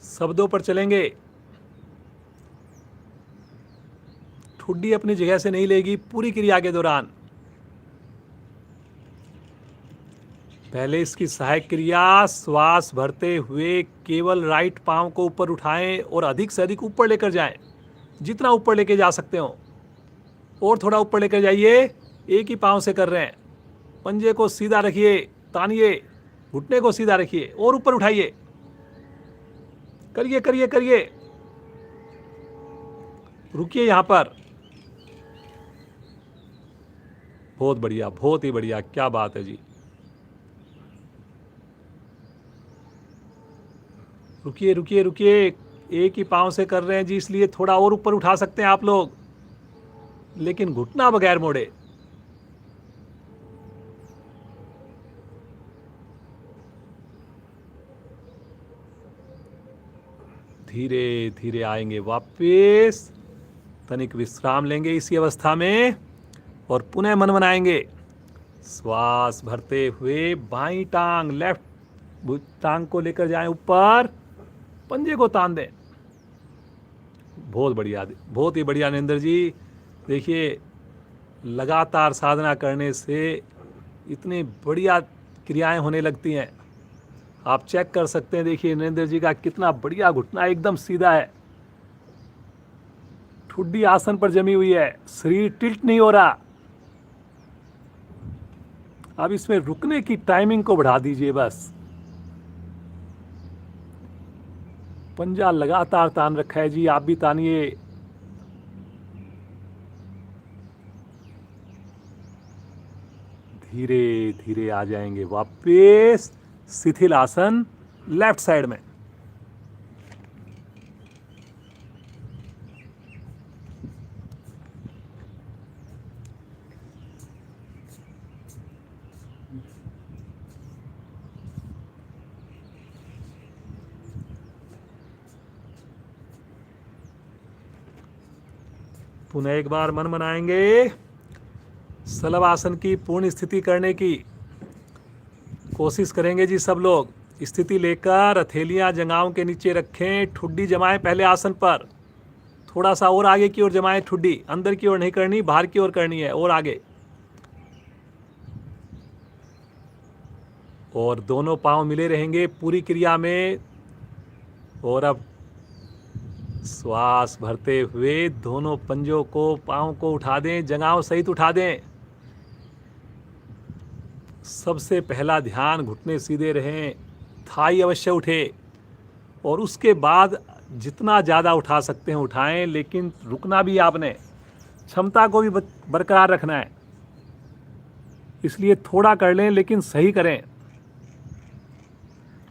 शब्दों पर चलेंगे, ठुड्डी अपनी जगह से नहीं लेगी पूरी क्रिया के दौरान। पहले इसकी सहायक क्रिया, श्वास भरते हुए केवल राइट पांव को ऊपर उठाएं और अधिक से अधिक ऊपर लेकर जाएं, जितना ऊपर लेके जा सकते हो, और थोड़ा ऊपर लेकर जाइए, एक ही पांव से कर रहे हैं, पंजे को सीधा रखिए, तानिए, घुटने को सीधा रखिए और ऊपर उठाइए, करिए करिए करिए, रुकिए यहां पर, बहुत बढ़िया, बहुत ही बढ़िया, क्या बात है जी, रुकिए रुकिए रुकिए, एक ही पांव से कर रहे हैं जी, इसलिए थोड़ा और ऊपर उठा सकते हैं आप लोग, लेकिन घुटना बगैर मोड़े। धीरे धीरे आएंगे वापस, तनिक विश्राम लेंगे इसी अवस्था में और पुनः मन बनाएंगे। श्वास भरते हुए बाईं टांग, लेफ्ट टांग को लेकर जाएं ऊपर, पंजे को तान दें। बहुत बढ़िया, बहुत ही बढ़िया नरेंद्र जी। देखिए, लगातार साधना करने से इतनी बढ़िया क्रियाएं होने लगती हैं, आप चेक कर सकते हैं। देखिए नरेंद्र जी का कितना बढ़िया घुटना एकदम सीधा है, ठुड्डी आसन पर जमी हुई है, शरीर टिल्ट नहीं हो रहा। अब इसमें रुकने की टाइमिंग को बढ़ा दीजिए बस, पंजा लगातार तान रखा है जी, आप भी तानिए। धीरे धीरे आ जाएंगे वापस शिथिल आसन लेफ्ट साइड में। पुनः एक बार मन बनाएंगे, सलभ आसन की पूर्ण स्थिति करने की कोशिश करेंगे जी सब लोग। स्थिति लेकर हथेलियां जंघाओं के नीचे रखें, ठुड्डी जमाएं पहले आसन पर, थोड़ा सा और आगे की ओर जमाएं ठुड्डी, अंदर की ओर नहीं करनी, बाहर की ओर करनी है, और आगे। और दोनों पांव मिले रहेंगे पूरी क्रिया में। और अब श्वास भरते हुए दोनों पंजों को, पांव को उठा दें, जंघाओं सहित उठा दें। सबसे पहला ध्यान घुटने सीधे रहें, थाई अवश्य उठे, और उसके बाद जितना ज़्यादा उठा सकते हैं उठाएं, लेकिन रुकना भी आपने, क्षमता को भी बरकरार रखना है। इसलिए थोड़ा कर लें लेकिन सही करें।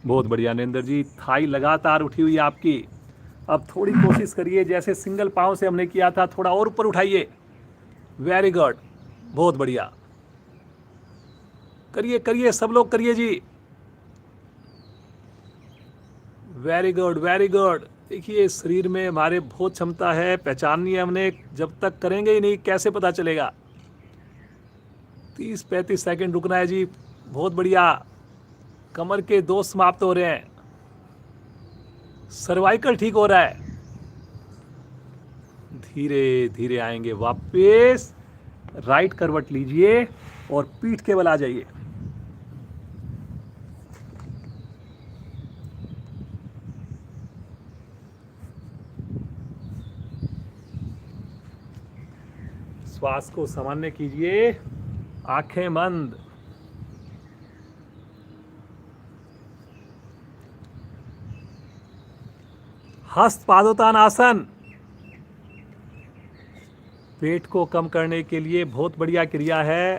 बहुत बढ़िया नरेंद्र जी, थाई लगातार उठी हुई है आपकी। अब थोड़ी कोशिश करिए, जैसे सिंगल पाँव से हमने किया था, थोड़ा और ऊपर उठाइए। वेरी गुड, बहुत बढ़िया, करिए करिए, सब लोग करिए ji. Very good very good. देखिए शरीर में हमारे बहुत क्षमता है, पहचाननी है हमने। जब तक करेंगे ही नहीं कैसे पता चलेगा। 30-35 सेकंड रुकना है जी। बहुत बढ़िया, कमर के दोष समाप्त हो रहे हैं, सर्वाइकल ठीक हो रहा है। धीरे धीरे आएंगे वापस, राइट करवट लीजिए और पीठ के बल आ जाइए। श्वास को सामान्य कीजिए, आंखें बंद। हस्त पादोत्तान आसन पेट को कम करने के लिए बहुत बढ़िया क्रिया है।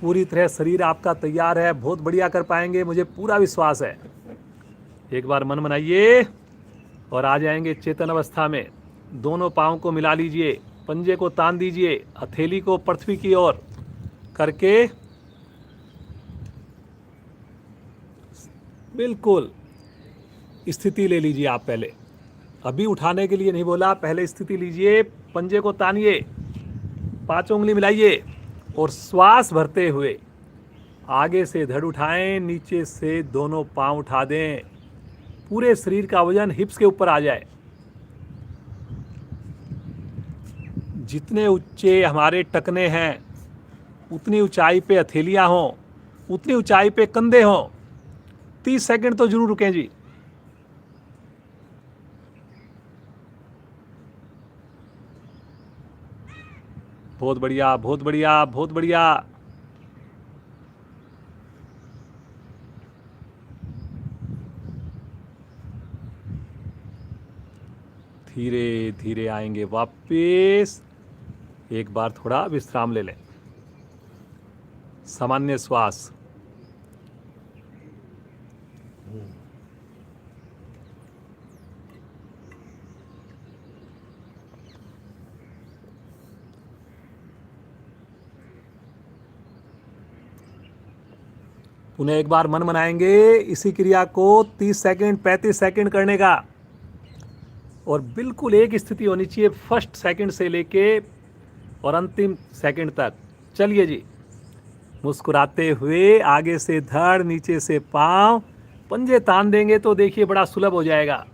पूरी तरह शरीर आपका तैयार है, बहुत बढ़िया कर पाएंगे, मुझे पूरा विश्वास है। एक बार मन बनाइए और आ जाएंगे चेतन अवस्था में। दोनों पाँव को मिला लीजिए, पंजे को तान दीजिए, हथेली को पृथ्वी की ओर करके बिल्कुल स्थिति ले लीजिए। आप पहले, अभी उठाने के लिए नहीं बोला, पहले स्थिति लीजिए, पंजे को तानिए, पांचों उंगली मिलाइए और श्वास भरते हुए आगे से धड़ उठाएं, नीचे से दोनों पांव उठा दें, पूरे शरीर का वजन हिप्स के ऊपर आ जाए। जितने ऊंचे हमारे टखने हैं उतनी ऊंचाई पे हथेलियां हों, उतनी ऊंचाई पे कंधे हों। 30 सेकंड तो जरूर रुकें जी। बहुत बढ़िया बहुत बढ़िया बहुत बढ़िया। धीरे धीरे आएंगे वापस। एक बार थोड़ा विश्राम ले लें, सामान्य श्वास। पुनः एक बार मन बनाएंगे इसी क्रिया को 30 सेकंड 35 सेकंड करने का, और बिल्कुल एक स्थिति होनी चाहिए फर्स्ट सेकंड से लेके और अंतिम सेकंड तक। चलिए जी, मुस्कुराते हुए आगे से धड़, नीचे से पांव, पंजे तान देंगे तो देखिए बड़ा सुलभ हो जाएगा।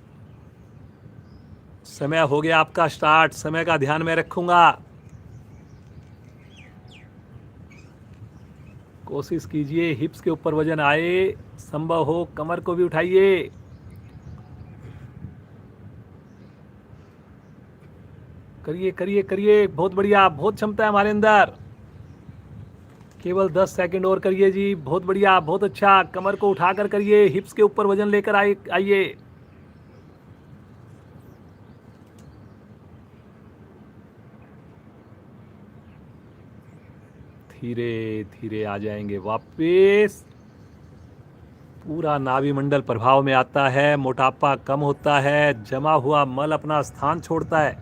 समय हो गया आपका स्टार्ट, समय का ध्यान में रखूंगा। कोशिश कीजिए हिप्स के ऊपर वजन आए, संभव हो कमर को भी उठाइए। करिए करिए करिए, बहुत बढ़िया, बहुत क्षमता है हमारे अंदर। केवल 10 सेकंड और करिए जी, बहुत बढ़िया, बहुत अच्छा। कमर को उठाकर करिए, हिप्स के ऊपर वजन लेकर आइए। धीरे धीरे आ जाएंगे वापस। पूरा नाभि मंडल प्रभाव में आता है, मोटापा कम होता है, जमा हुआ मल अपना स्थान छोड़ता है।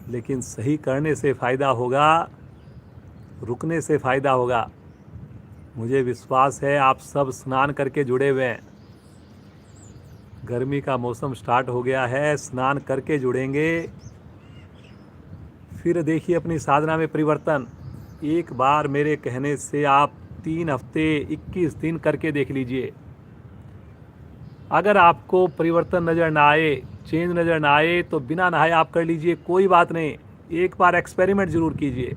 लेकिन सही करने से फायदा होगा, रुकने से फायदा होगा। मुझे विश्वास है आप सब स्नान करके जुड़े हुए हैं। गर्मी का मौसम स्टार्ट हो गया है, स्नान करके जुड़ेंगे। फिर देखिए अपनी साधना में परिवर्तन। एक बार मेरे कहने से आप 3 हफ्ते 21 दिन करके देख लीजिए। अगर आपको परिवर्तन नज़र ना आए, चेंज नज़र ना आए, तो बिना नहाए आप कर लीजिए, कोई बात नहीं। एक बार एक्सपेरिमेंट जरूर कीजिए।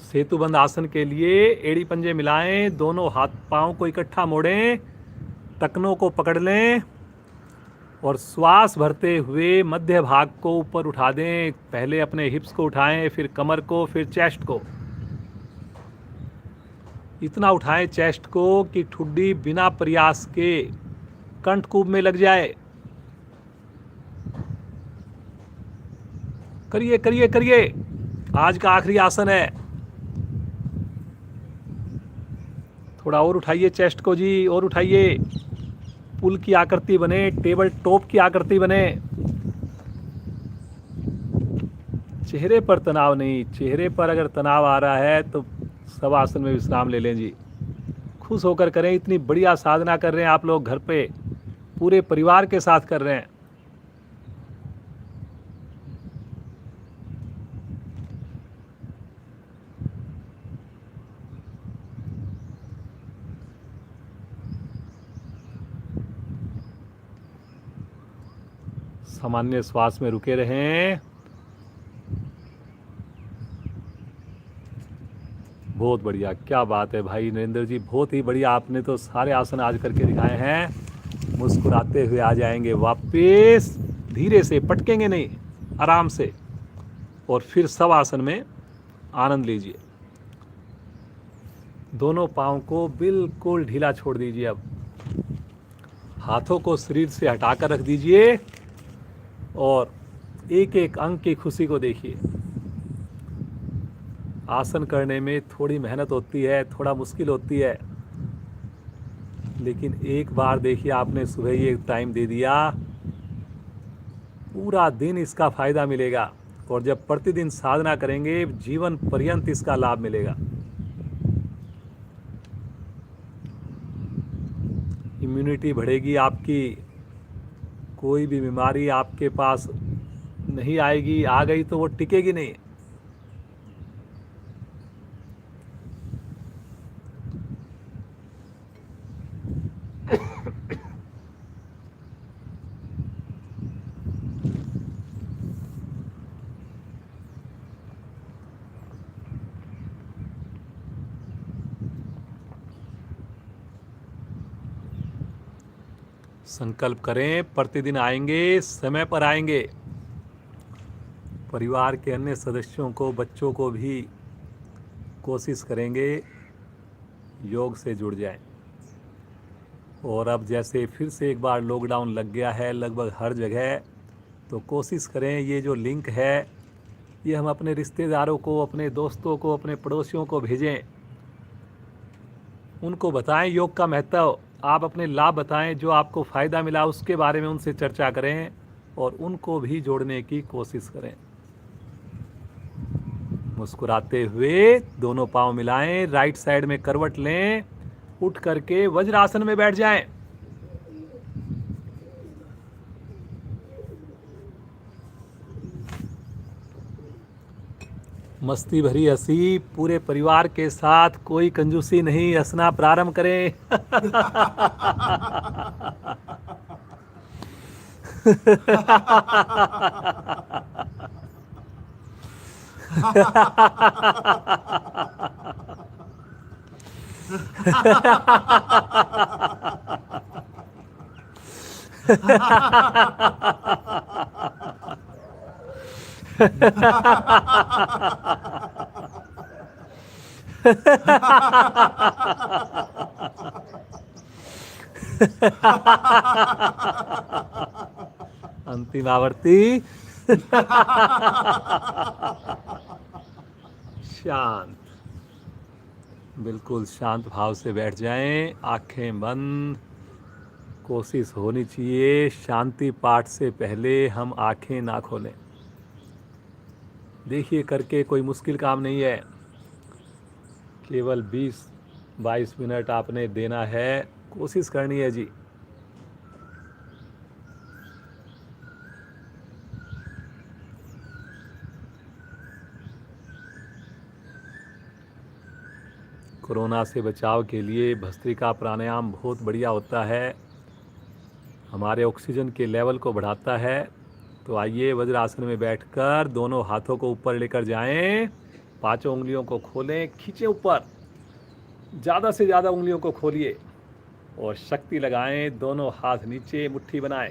सेतुबंद आसन के लिए एड़ी पंजे मिलाएं, दोनों हाथ पांव को इकट्ठा मोड़ें, टखनों को पकड़ लें और श्वास भरते हुए मध्य भाग को ऊपर उठा दें। पहले अपने हिप्स को उठाएं, फिर कमर को, फिर चेस्ट को। इतना उठाएं चेस्ट को कि ठुड्डी बिना प्रयास के कंठकूप में लग जाए। करिए करिए करिए, आज का आखिरी आसन है। थोड़ा और उठाइए चेस्ट को जी, और उठाइए। पुल की आकृति बने, टेबल टॉप की आकृति बने। चेहरे पर तनाव नहीं, चेहरे पर अगर तनाव आ रहा है तो सब आसन में विश्राम ले लें जी। खुश होकर करें। इतनी बढ़िया साधना कर रहे हैं आप लोग घर पे, पूरे परिवार के साथ कर रहे हैं। सामान्य श्वास में रुके रहें। बहुत बढ़िया, क्या बात है भाई नरेंद्र जी, बहुत ही बढ़िया। आपने तो सारे आसन आज करके दिखाए हैं। मुस्कुराते हुए आ जाएंगे वापस, धीरे से, पटकेंगे नहीं, आराम से। और फिर सब आसन में आनंद लीजिए। दोनों पाँव को बिल्कुल ढीला छोड़ दीजिए। अब हाथों को शरीर से हटाकर रख दीजिए और एक एक अंग की खुशी को देखिए। आसन करने में थोड़ी मेहनत होती है, थोड़ा मुश्किल होती है, लेकिन एक बार देखिए, आपने सुबह ही एक टाइम दे दिया, पूरा दिन इसका फायदा मिलेगा। और जब प्रतिदिन साधना करेंगे, जीवन पर्यंत इसका लाभ मिलेगा। इम्यूनिटी बढ़ेगी आपकी, कोई भी बीमारी आपके पास नहीं आएगी, आ गई तो वो टिकेगी नहीं। संकल्प करें, प्रतिदिन आएंगे, समय पर आएंगे। परिवार के अन्य सदस्यों को, बच्चों को भी कोशिश करेंगे योग से जुड़ जाएं। और अब जैसे फिर से एक बार लॉकडाउन लग गया है लगभग हर जगह, तो कोशिश करें ये जो लिंक है ये हम अपने रिश्तेदारों को, अपने दोस्तों को, अपने पड़ोसियों को भेजें। उनको बताएं योग का महत्व, आप अपने लाभ बताएं, जो आपको फ़ायदा मिला उसके बारे में उनसे चर्चा करें और उनको भी जोड़ने की कोशिश करें। मुस्कुराते हुए दोनों पांव मिलाएं, राइट साइड में करवट लें, उठ करके वज्रासन में बैठ जाएं। मस्ती भरी हंसी पूरे परिवार के साथ, कोई कंजूसी नहीं, हंसना प्रारंभ करें। अंतिम आवर्ती। शांत, बिल्कुल शांत भाव से बैठ जाएं, आंखें बंद। कोशिश होनी चाहिए शांति पाठ से पहले हम आंखें ना खोलें। देखिए करके, कोई मुश्किल काम नहीं है, केवल 20-22 मिनट आपने देना है, कोशिश करनी है जी। कोरोना से बचाव के लिए भस्त्रिका प्राणायाम बहुत बढ़िया होता है, हमारे ऑक्सीजन के लेवल को बढ़ाता है। तो आइए वज्रासन में बैठकर दोनों हाथों को ऊपर लेकर जाएं, पांचों उंगलियों को खोलें, खींचें ऊपर, ज़्यादा से ज़्यादा उंगलियों को खोलिए और शक्ति लगाएं। दोनों हाथ नीचे, मुट्ठी बनाएं,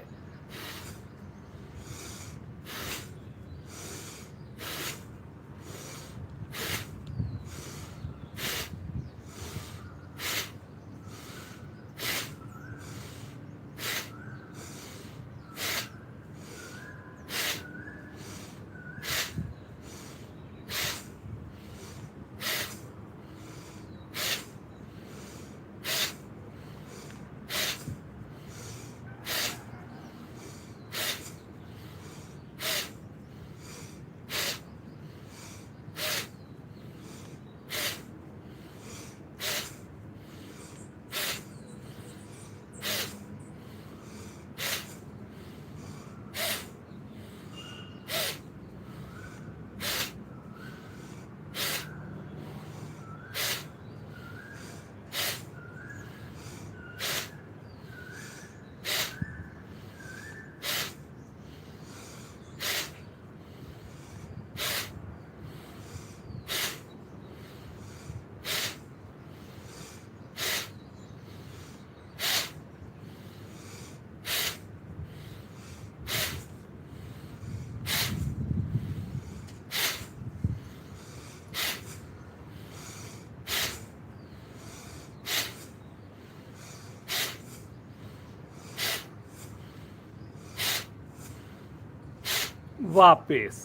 वापस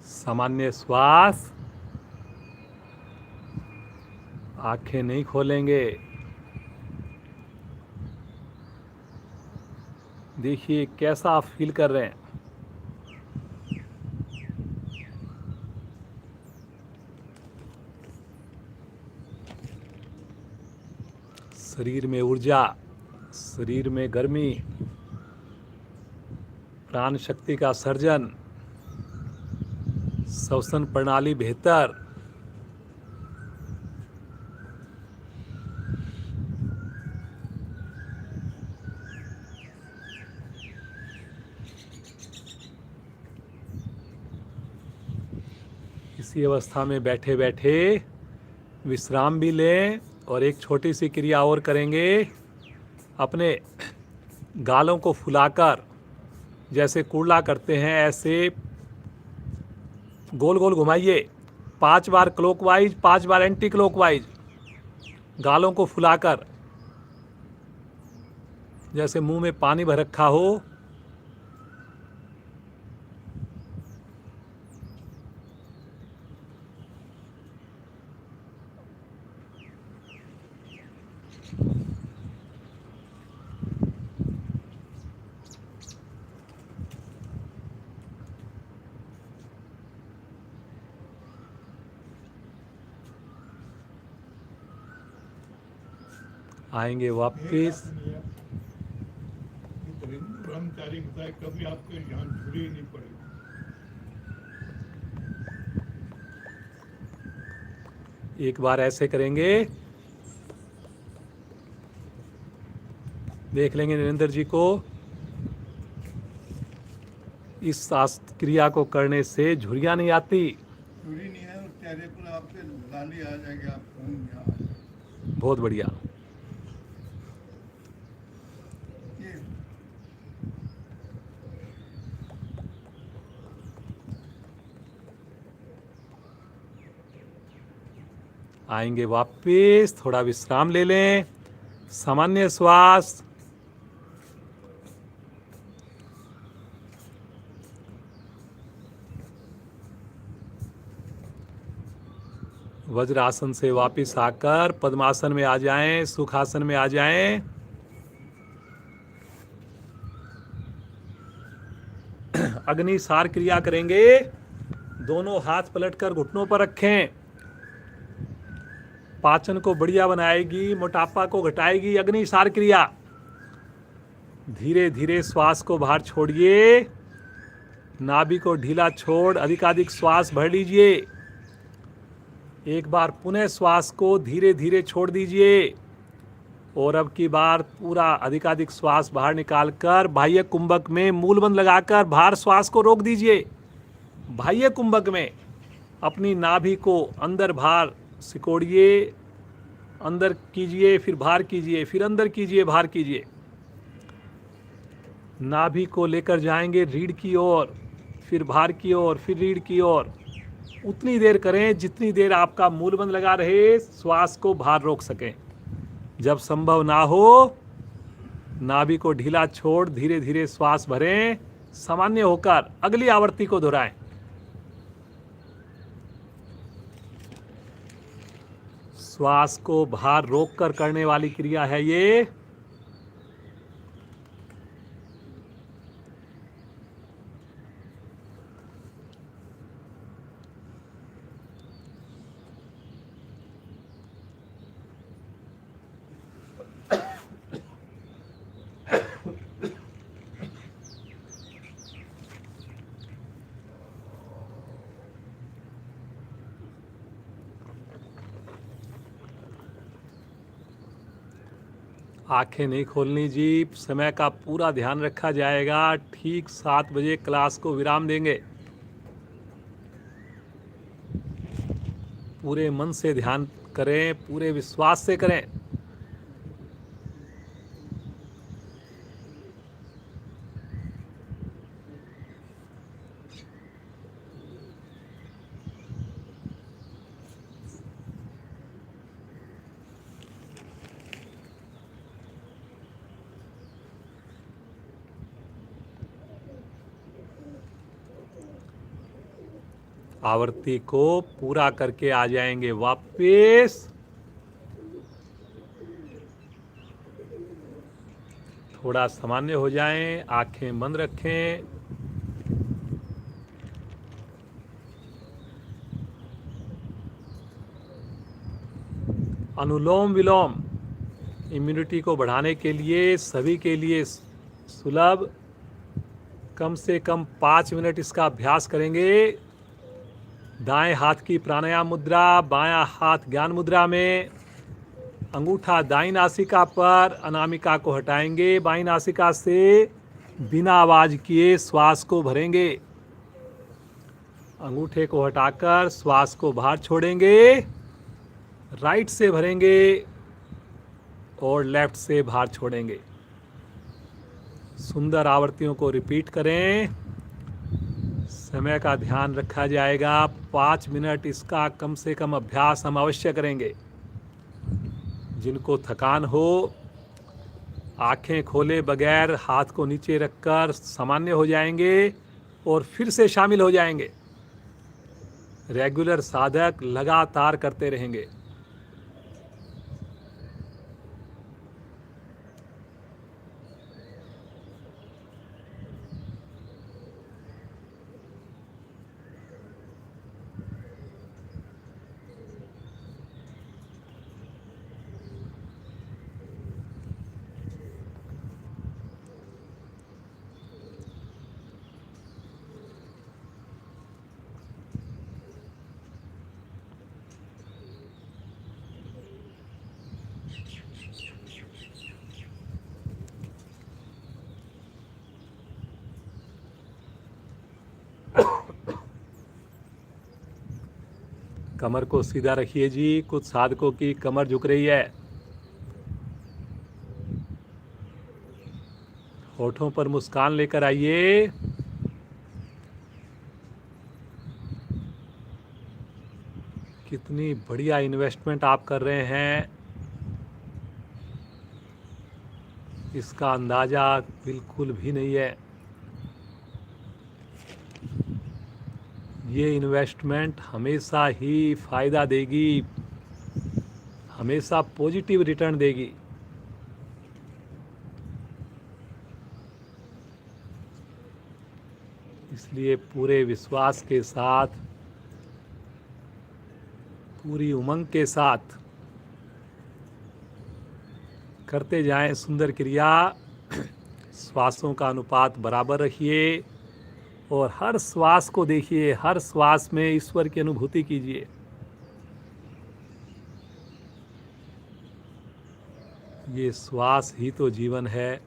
सामान्य श्वास, आंखें नहीं खोलेंगे। देखिए कैसा आप फील कर रहे हैं। शरीर में ऊर्जा, शरीर में गर्मी, प्राण शक्ति का सर्जन, श्वसन प्रणाली बेहतर। इसी अवस्था में बैठे बैठे विश्राम भी लें और एक छोटी सी क्रिया और करेंगे। अपने गालों को फुलाकर, जैसे कुर्ला करते हैं ऐसे गोल गोल घुमाइए। 5 बार क्लॉकवाइज, 5 बार एंटी क्लॉकवाइज, गालों को फुलाकर, जैसे मुंह में पानी भर रखा हो। आएंगे वापिस। ब्रह्मचारी बताए कभी आपके यहाँ झुरी ही नहीं पड़ी। एक बार ऐसे करेंगे, देख लेंगे नरेंद्र जी को। इस क्रिया को करने से झुर्रियां नहीं आती। झुरी नहीं है और चेहरे पर आपके लाली आ जाएगी, आप खून यहाँ आ जाएगा। बहुत बढ़िया। ये आएंगे वापिस, थोड़ा विश्राम ले लें। सामान्य श्वास, वज्रासन से वापिस आकर पद्मासन में आ जाएं, सुखासन में आ जाएं। अग्नि सार क्रिया करेंगे। दोनों हाथ पलटकर घुटनों पर रखें। पाचन को बढ़िया बनाएगी, मोटापा को घटाएगी अग्नि सार क्रिया। धीरे धीरे श्वास को बाहर छोड़िए। नाभि को ढीला छोड़ अधिकाधिक श्वास भर लीजिए। एक बार पुनः श्वास को धीरे धीरे छोड़ दीजिए और अब की बार पूरा अधिकाधिक श्वास बाहर निकालकर बाह्य कुंभक में मूलबंध लगाकर बाहर श्वास को रोक दीजिए। बाह्य कुंभक में अपनी नाभि को अंदर बाहर सिकोड़िए, अंदर कीजिए, फिर बाहर कीजिए, फिर अंदर कीजिए, बाहर कीजिए। नाभि को लेकर जाएंगे रीढ़ की ओर, फिर बाहर की ओर, फिर रीढ़ की ओर। उतनी देर करें जितनी देर आपका मूल बंद लगा रहे, श्वास को बाहर रोक सकें। जब संभव ना हो, नाभि को ढीला छोड़ धीरे धीरे श्वास भरें, सामान्य होकर अगली आवृत्ति को दोहराएं। श्वास को बाहर रोककर करने वाली क्रिया है ये। आंखें नहीं खोलनी जी, समय का पूरा ध्यान रखा जाएगा। ठीक 7 बजे क्लास को विराम देंगे। पूरे मन से ध्यान करें, पूरे विश्वास से करें। आवृत्ति को पूरा करके आ जाएंगे वापस। थोड़ा सामान्य हो जाएं, आंखें बंद रखें। अनुलोम विलोम इम्यूनिटी को बढ़ाने के लिए, सभी के लिए सुलभ। कम से कम 5 मिनट इसका अभ्यास करेंगे। दाएं हाथ की प्राणायाम मुद्रा, बायां हाथ ज्ञान मुद्रा में। अंगूठा दाईं नासिका पर, अनामिका को हटाएंगे। बाईं नासिका से बिना आवाज किए श्वास को भरेंगे। अंगूठे को हटाकर श्वास को बाहर छोड़ेंगे। राइट से भरेंगे और लेफ्ट से बाहर छोड़ेंगे। सुंदर आवृत्तियों को रिपीट करें। समय का ध्यान रखा जाएगा। 5 मिनट इसका कम से कम अभ्यास हम अवश्य करेंगे। जिनको थकान हो, आंखें खोले बगैर हाथ को नीचे रखकर सामान्य हो जाएंगे और फिर से शामिल हो जाएंगे। रेगुलर साधक लगातार करते रहेंगे। कमर को सीधा रखिए जी। कुछ साधकों की कमर झुक रही है। होठों पर मुस्कान लेकर आइए। कितनी बढ़िया इन्वेस्टमेंट आप कर रहे हैं, इसका अंदाजा बिल्कुल भी नहीं है। ये इन्वेस्टमेंट हमेशा ही फायदा देगी, हमेशा पॉजिटिव रिटर्न देगी। इसलिए पूरे विश्वास के साथ, पूरी उमंग के साथ करते जाएं सुंदर क्रिया। श्वासों का अनुपात बराबर रखिए और हर श्वास को देखिए, हर श्वास में ईश्वर की अनुभूति कीजिए। ये श्वास ही तो जीवन है।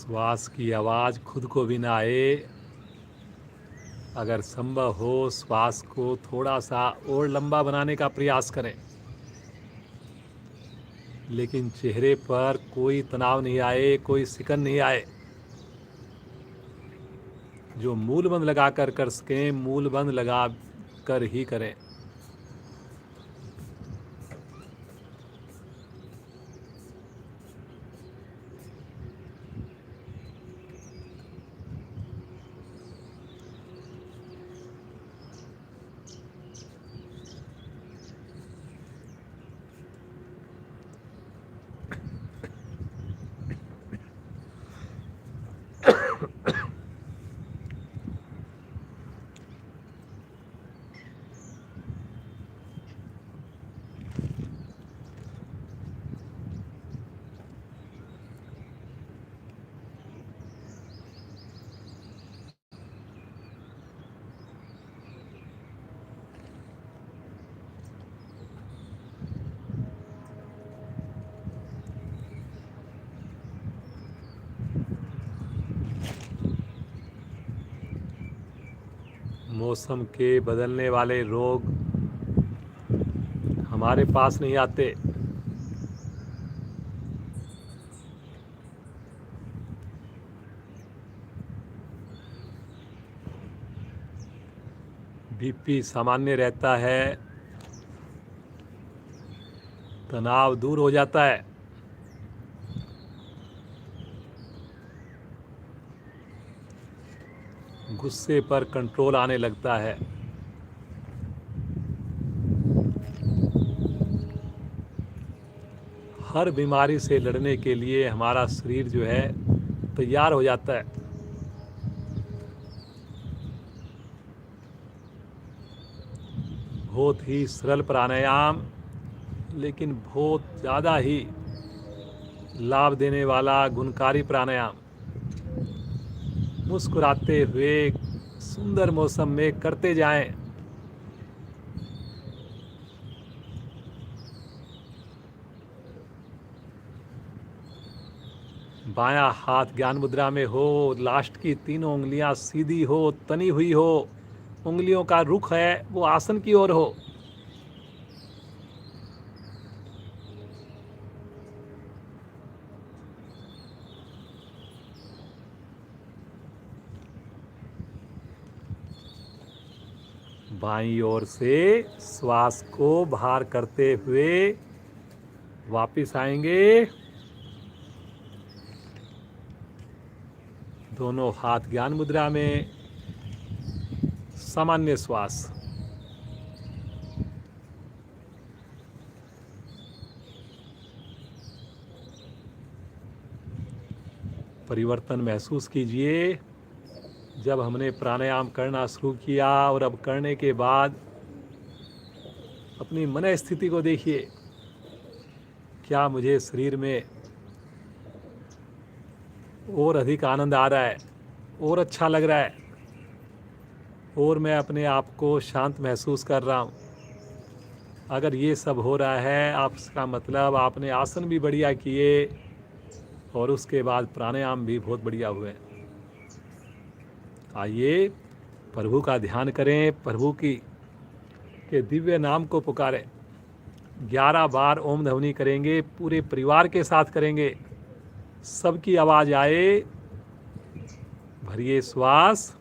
श्वास की आवाज़ खुद को भी ना आए। अगर संभव हो श्वास को थोड़ा सा और लंबा बनाने का प्रयास करें, लेकिन चेहरे पर कोई तनाव नहीं आए, कोई सिकन नहीं आए। जो मूल बंद लगा कर सकें, मूल बंद लगा कर ही करें। मौसम के बदलने वाले रोग हमारे पास नहीं आते। बीपी सामान्य रहता है, तनाव दूर हो जाता है। गुस्से पर कंट्रोल आने लगता है। हर बीमारी से लड़ने के लिए हमारा शरीर जो है तैयार हो जाता है। बहुत ही सरल प्राणायाम, लेकिन बहुत ज़्यादा ही लाभ देने वाला गुणकारी प्राणायाम। मुस्कुराते हुए सुंदर मौसम में करते जाएं। बायां हाथ ज्ञान मुद्रा में हो, लास्ट की तीनों उंगलियां सीधी हो, तनी हुई हो, उंगलियों का रुख है वो आसन की ओर हो। बाईं ओर से श्वास को बाहर करते हुए वापिस आएंगे। दोनों हाथ ज्ञान मुद्रा में, सामान्य श्वास। परिवर्तन महसूस कीजिए। जब हमने प्राणायाम करना शुरू किया और अब करने के बाद अपनी मन स्थिति को देखिए। क्या मुझे शरीर में और अधिक आनंद आ रहा है, और अच्छा लग रहा है, और मैं अपने आप को शांत महसूस कर रहा हूँ। अगर ये सब हो रहा है, आपका मतलब आपने आसन भी बढ़िया किए और उसके बाद प्राणायाम भी बहुत बढ़िया हुए। आइए प्रभु का ध्यान करें, प्रभु की के दिव्य नाम को पुकारें। 11 बार ओम ध्वनि करेंगे, पूरे परिवार के साथ करेंगे। सबकी आवाज आए। भरिए श्वास।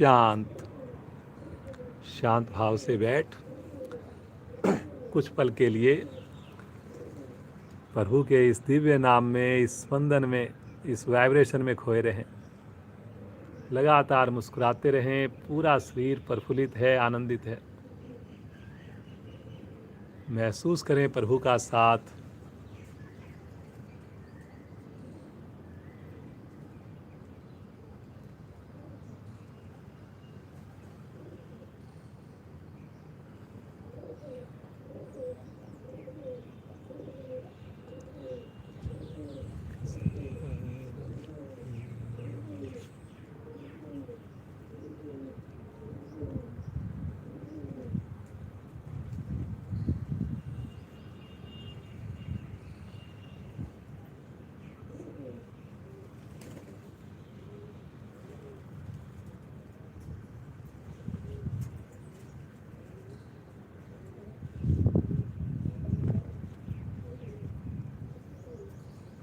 शांत शांत भाव से बैठ कुछ पल के लिए प्रभु के इस दिव्य नाम में, इस स्पंदन में, इस वाइब्रेशन में खोए रहें। लगातार मुस्कुराते रहें। पूरा शरीर प्रफुल्लित है, आनंदित है। महसूस करें प्रभु का साथ।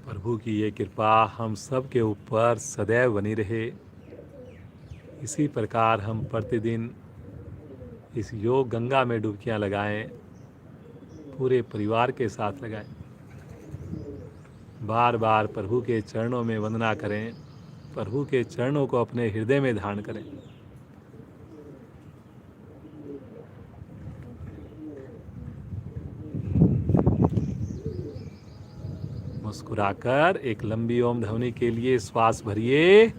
प्रभु की ये कृपा हम सब के ऊपर सदैव बनी रहे। इसी प्रकार हम प्रतिदिन इस योग गंगा में डुबकियां लगाएं, पूरे परिवार के साथ लगाएं। बार बार प्रभु के चरणों में वंदना करें, प्रभु के चरणों को अपने हृदय में धारण करें। मुस्कुराकर एक लंबी ओम ध्वनि के लिए श्वास भरिए।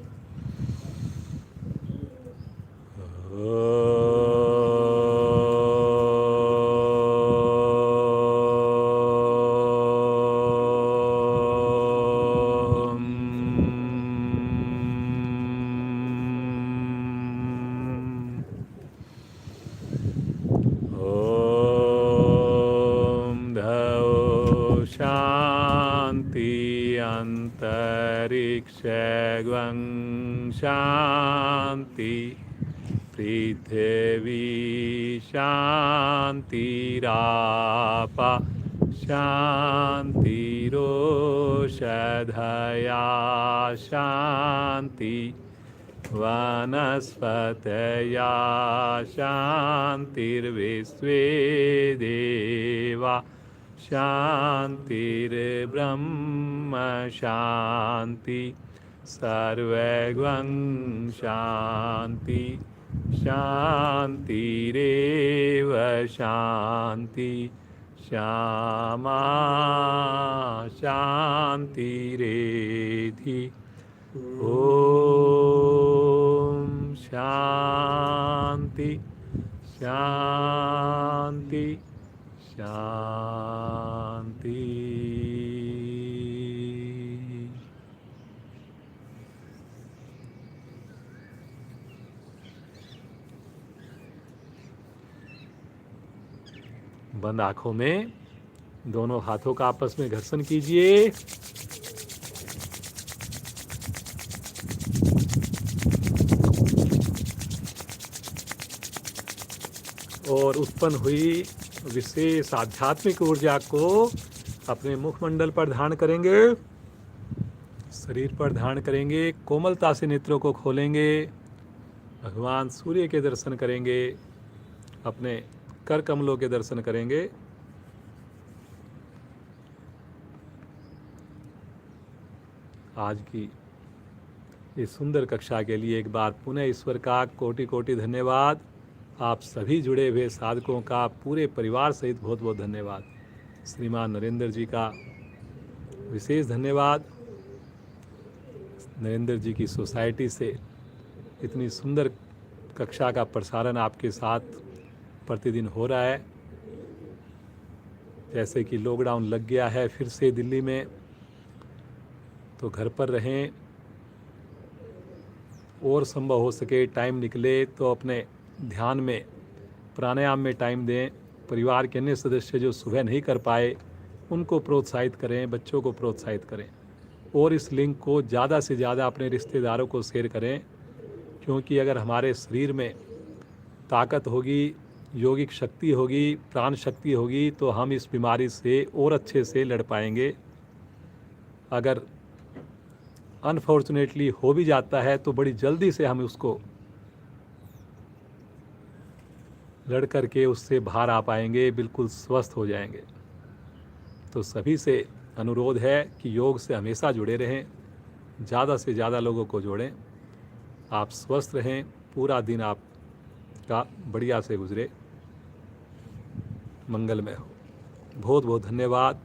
अंतरिक्षं शांति, पृथ्वी शांतिरापा शांतिरोषधया शांति, वनस्पतया शांतिर्विश्वे देवा शांतिर्ब्रह्म शांति, सर्वगं शांति शांतिरेव शांति, श्यामा शांतिरेधि। ओम शांति शांति शांति। बंद आंखों में दोनों हाथों का आपस में घर्षण कीजिए। और उत्पन्न हुई विशेष आध्यात्मिक ऊर्जा को अपने मुखमंडल पर धारण करेंगे, शरीर पर धारण करेंगे। कोमलता से नेत्रों को खोलेंगे, भगवान सूर्य के दर्शन करेंगे, अपने कर कमलों के दर्शन करेंगे। आज की इस सुंदर कक्षा के लिए एक बार पुनः ईश्वर का कोटि कोटि धन्यवाद। आप सभी जुड़े हुए साधकों का पूरे परिवार सहित बहुत बहुत धन्यवाद। श्रीमान नरेंद्र जी का विशेष धन्यवाद। नरेंद्र जी की सोसाइटी से इतनी सुंदर कक्षा का प्रसारण आपके साथ प्रतिदिन हो रहा है। जैसे कि लॉकडाउन लग गया है फिर से दिल्ली में, तो घर पर रहें और संभव हो सके टाइम निकले तो अपने ध्यान में, प्राणायाम में टाइम दें। परिवार के अन्य सदस्य जो सुबह नहीं कर पाए उनको प्रोत्साहित करें, बच्चों को प्रोत्साहित करें और इस लिंक को ज़्यादा से ज़्यादा अपने रिश्तेदारों को शेयर करें। क्योंकि अगर हमारे शरीर में ताकत होगी, योगिक शक्ति होगी, प्राण शक्ति होगी तो हम इस बीमारी से और अच्छे से लड़ पाएंगे। अगर अनफॉर्चुनेटली हो भी जाता है तो बड़ी जल्दी से हम उसको लड़ कर के उससे बाहर आ पाएंगे, बिल्कुल स्वस्थ हो जाएंगे। तो सभी से अनुरोध है कि योग से हमेशा जुड़े रहें, ज़्यादा से ज़्यादा लोगों को जोड़ें। आप स्वस्थ रहें, पूरा दिन आपका बढ़िया से गुजरे, मंगलमय हो। बहुत बहुत धन्यवाद।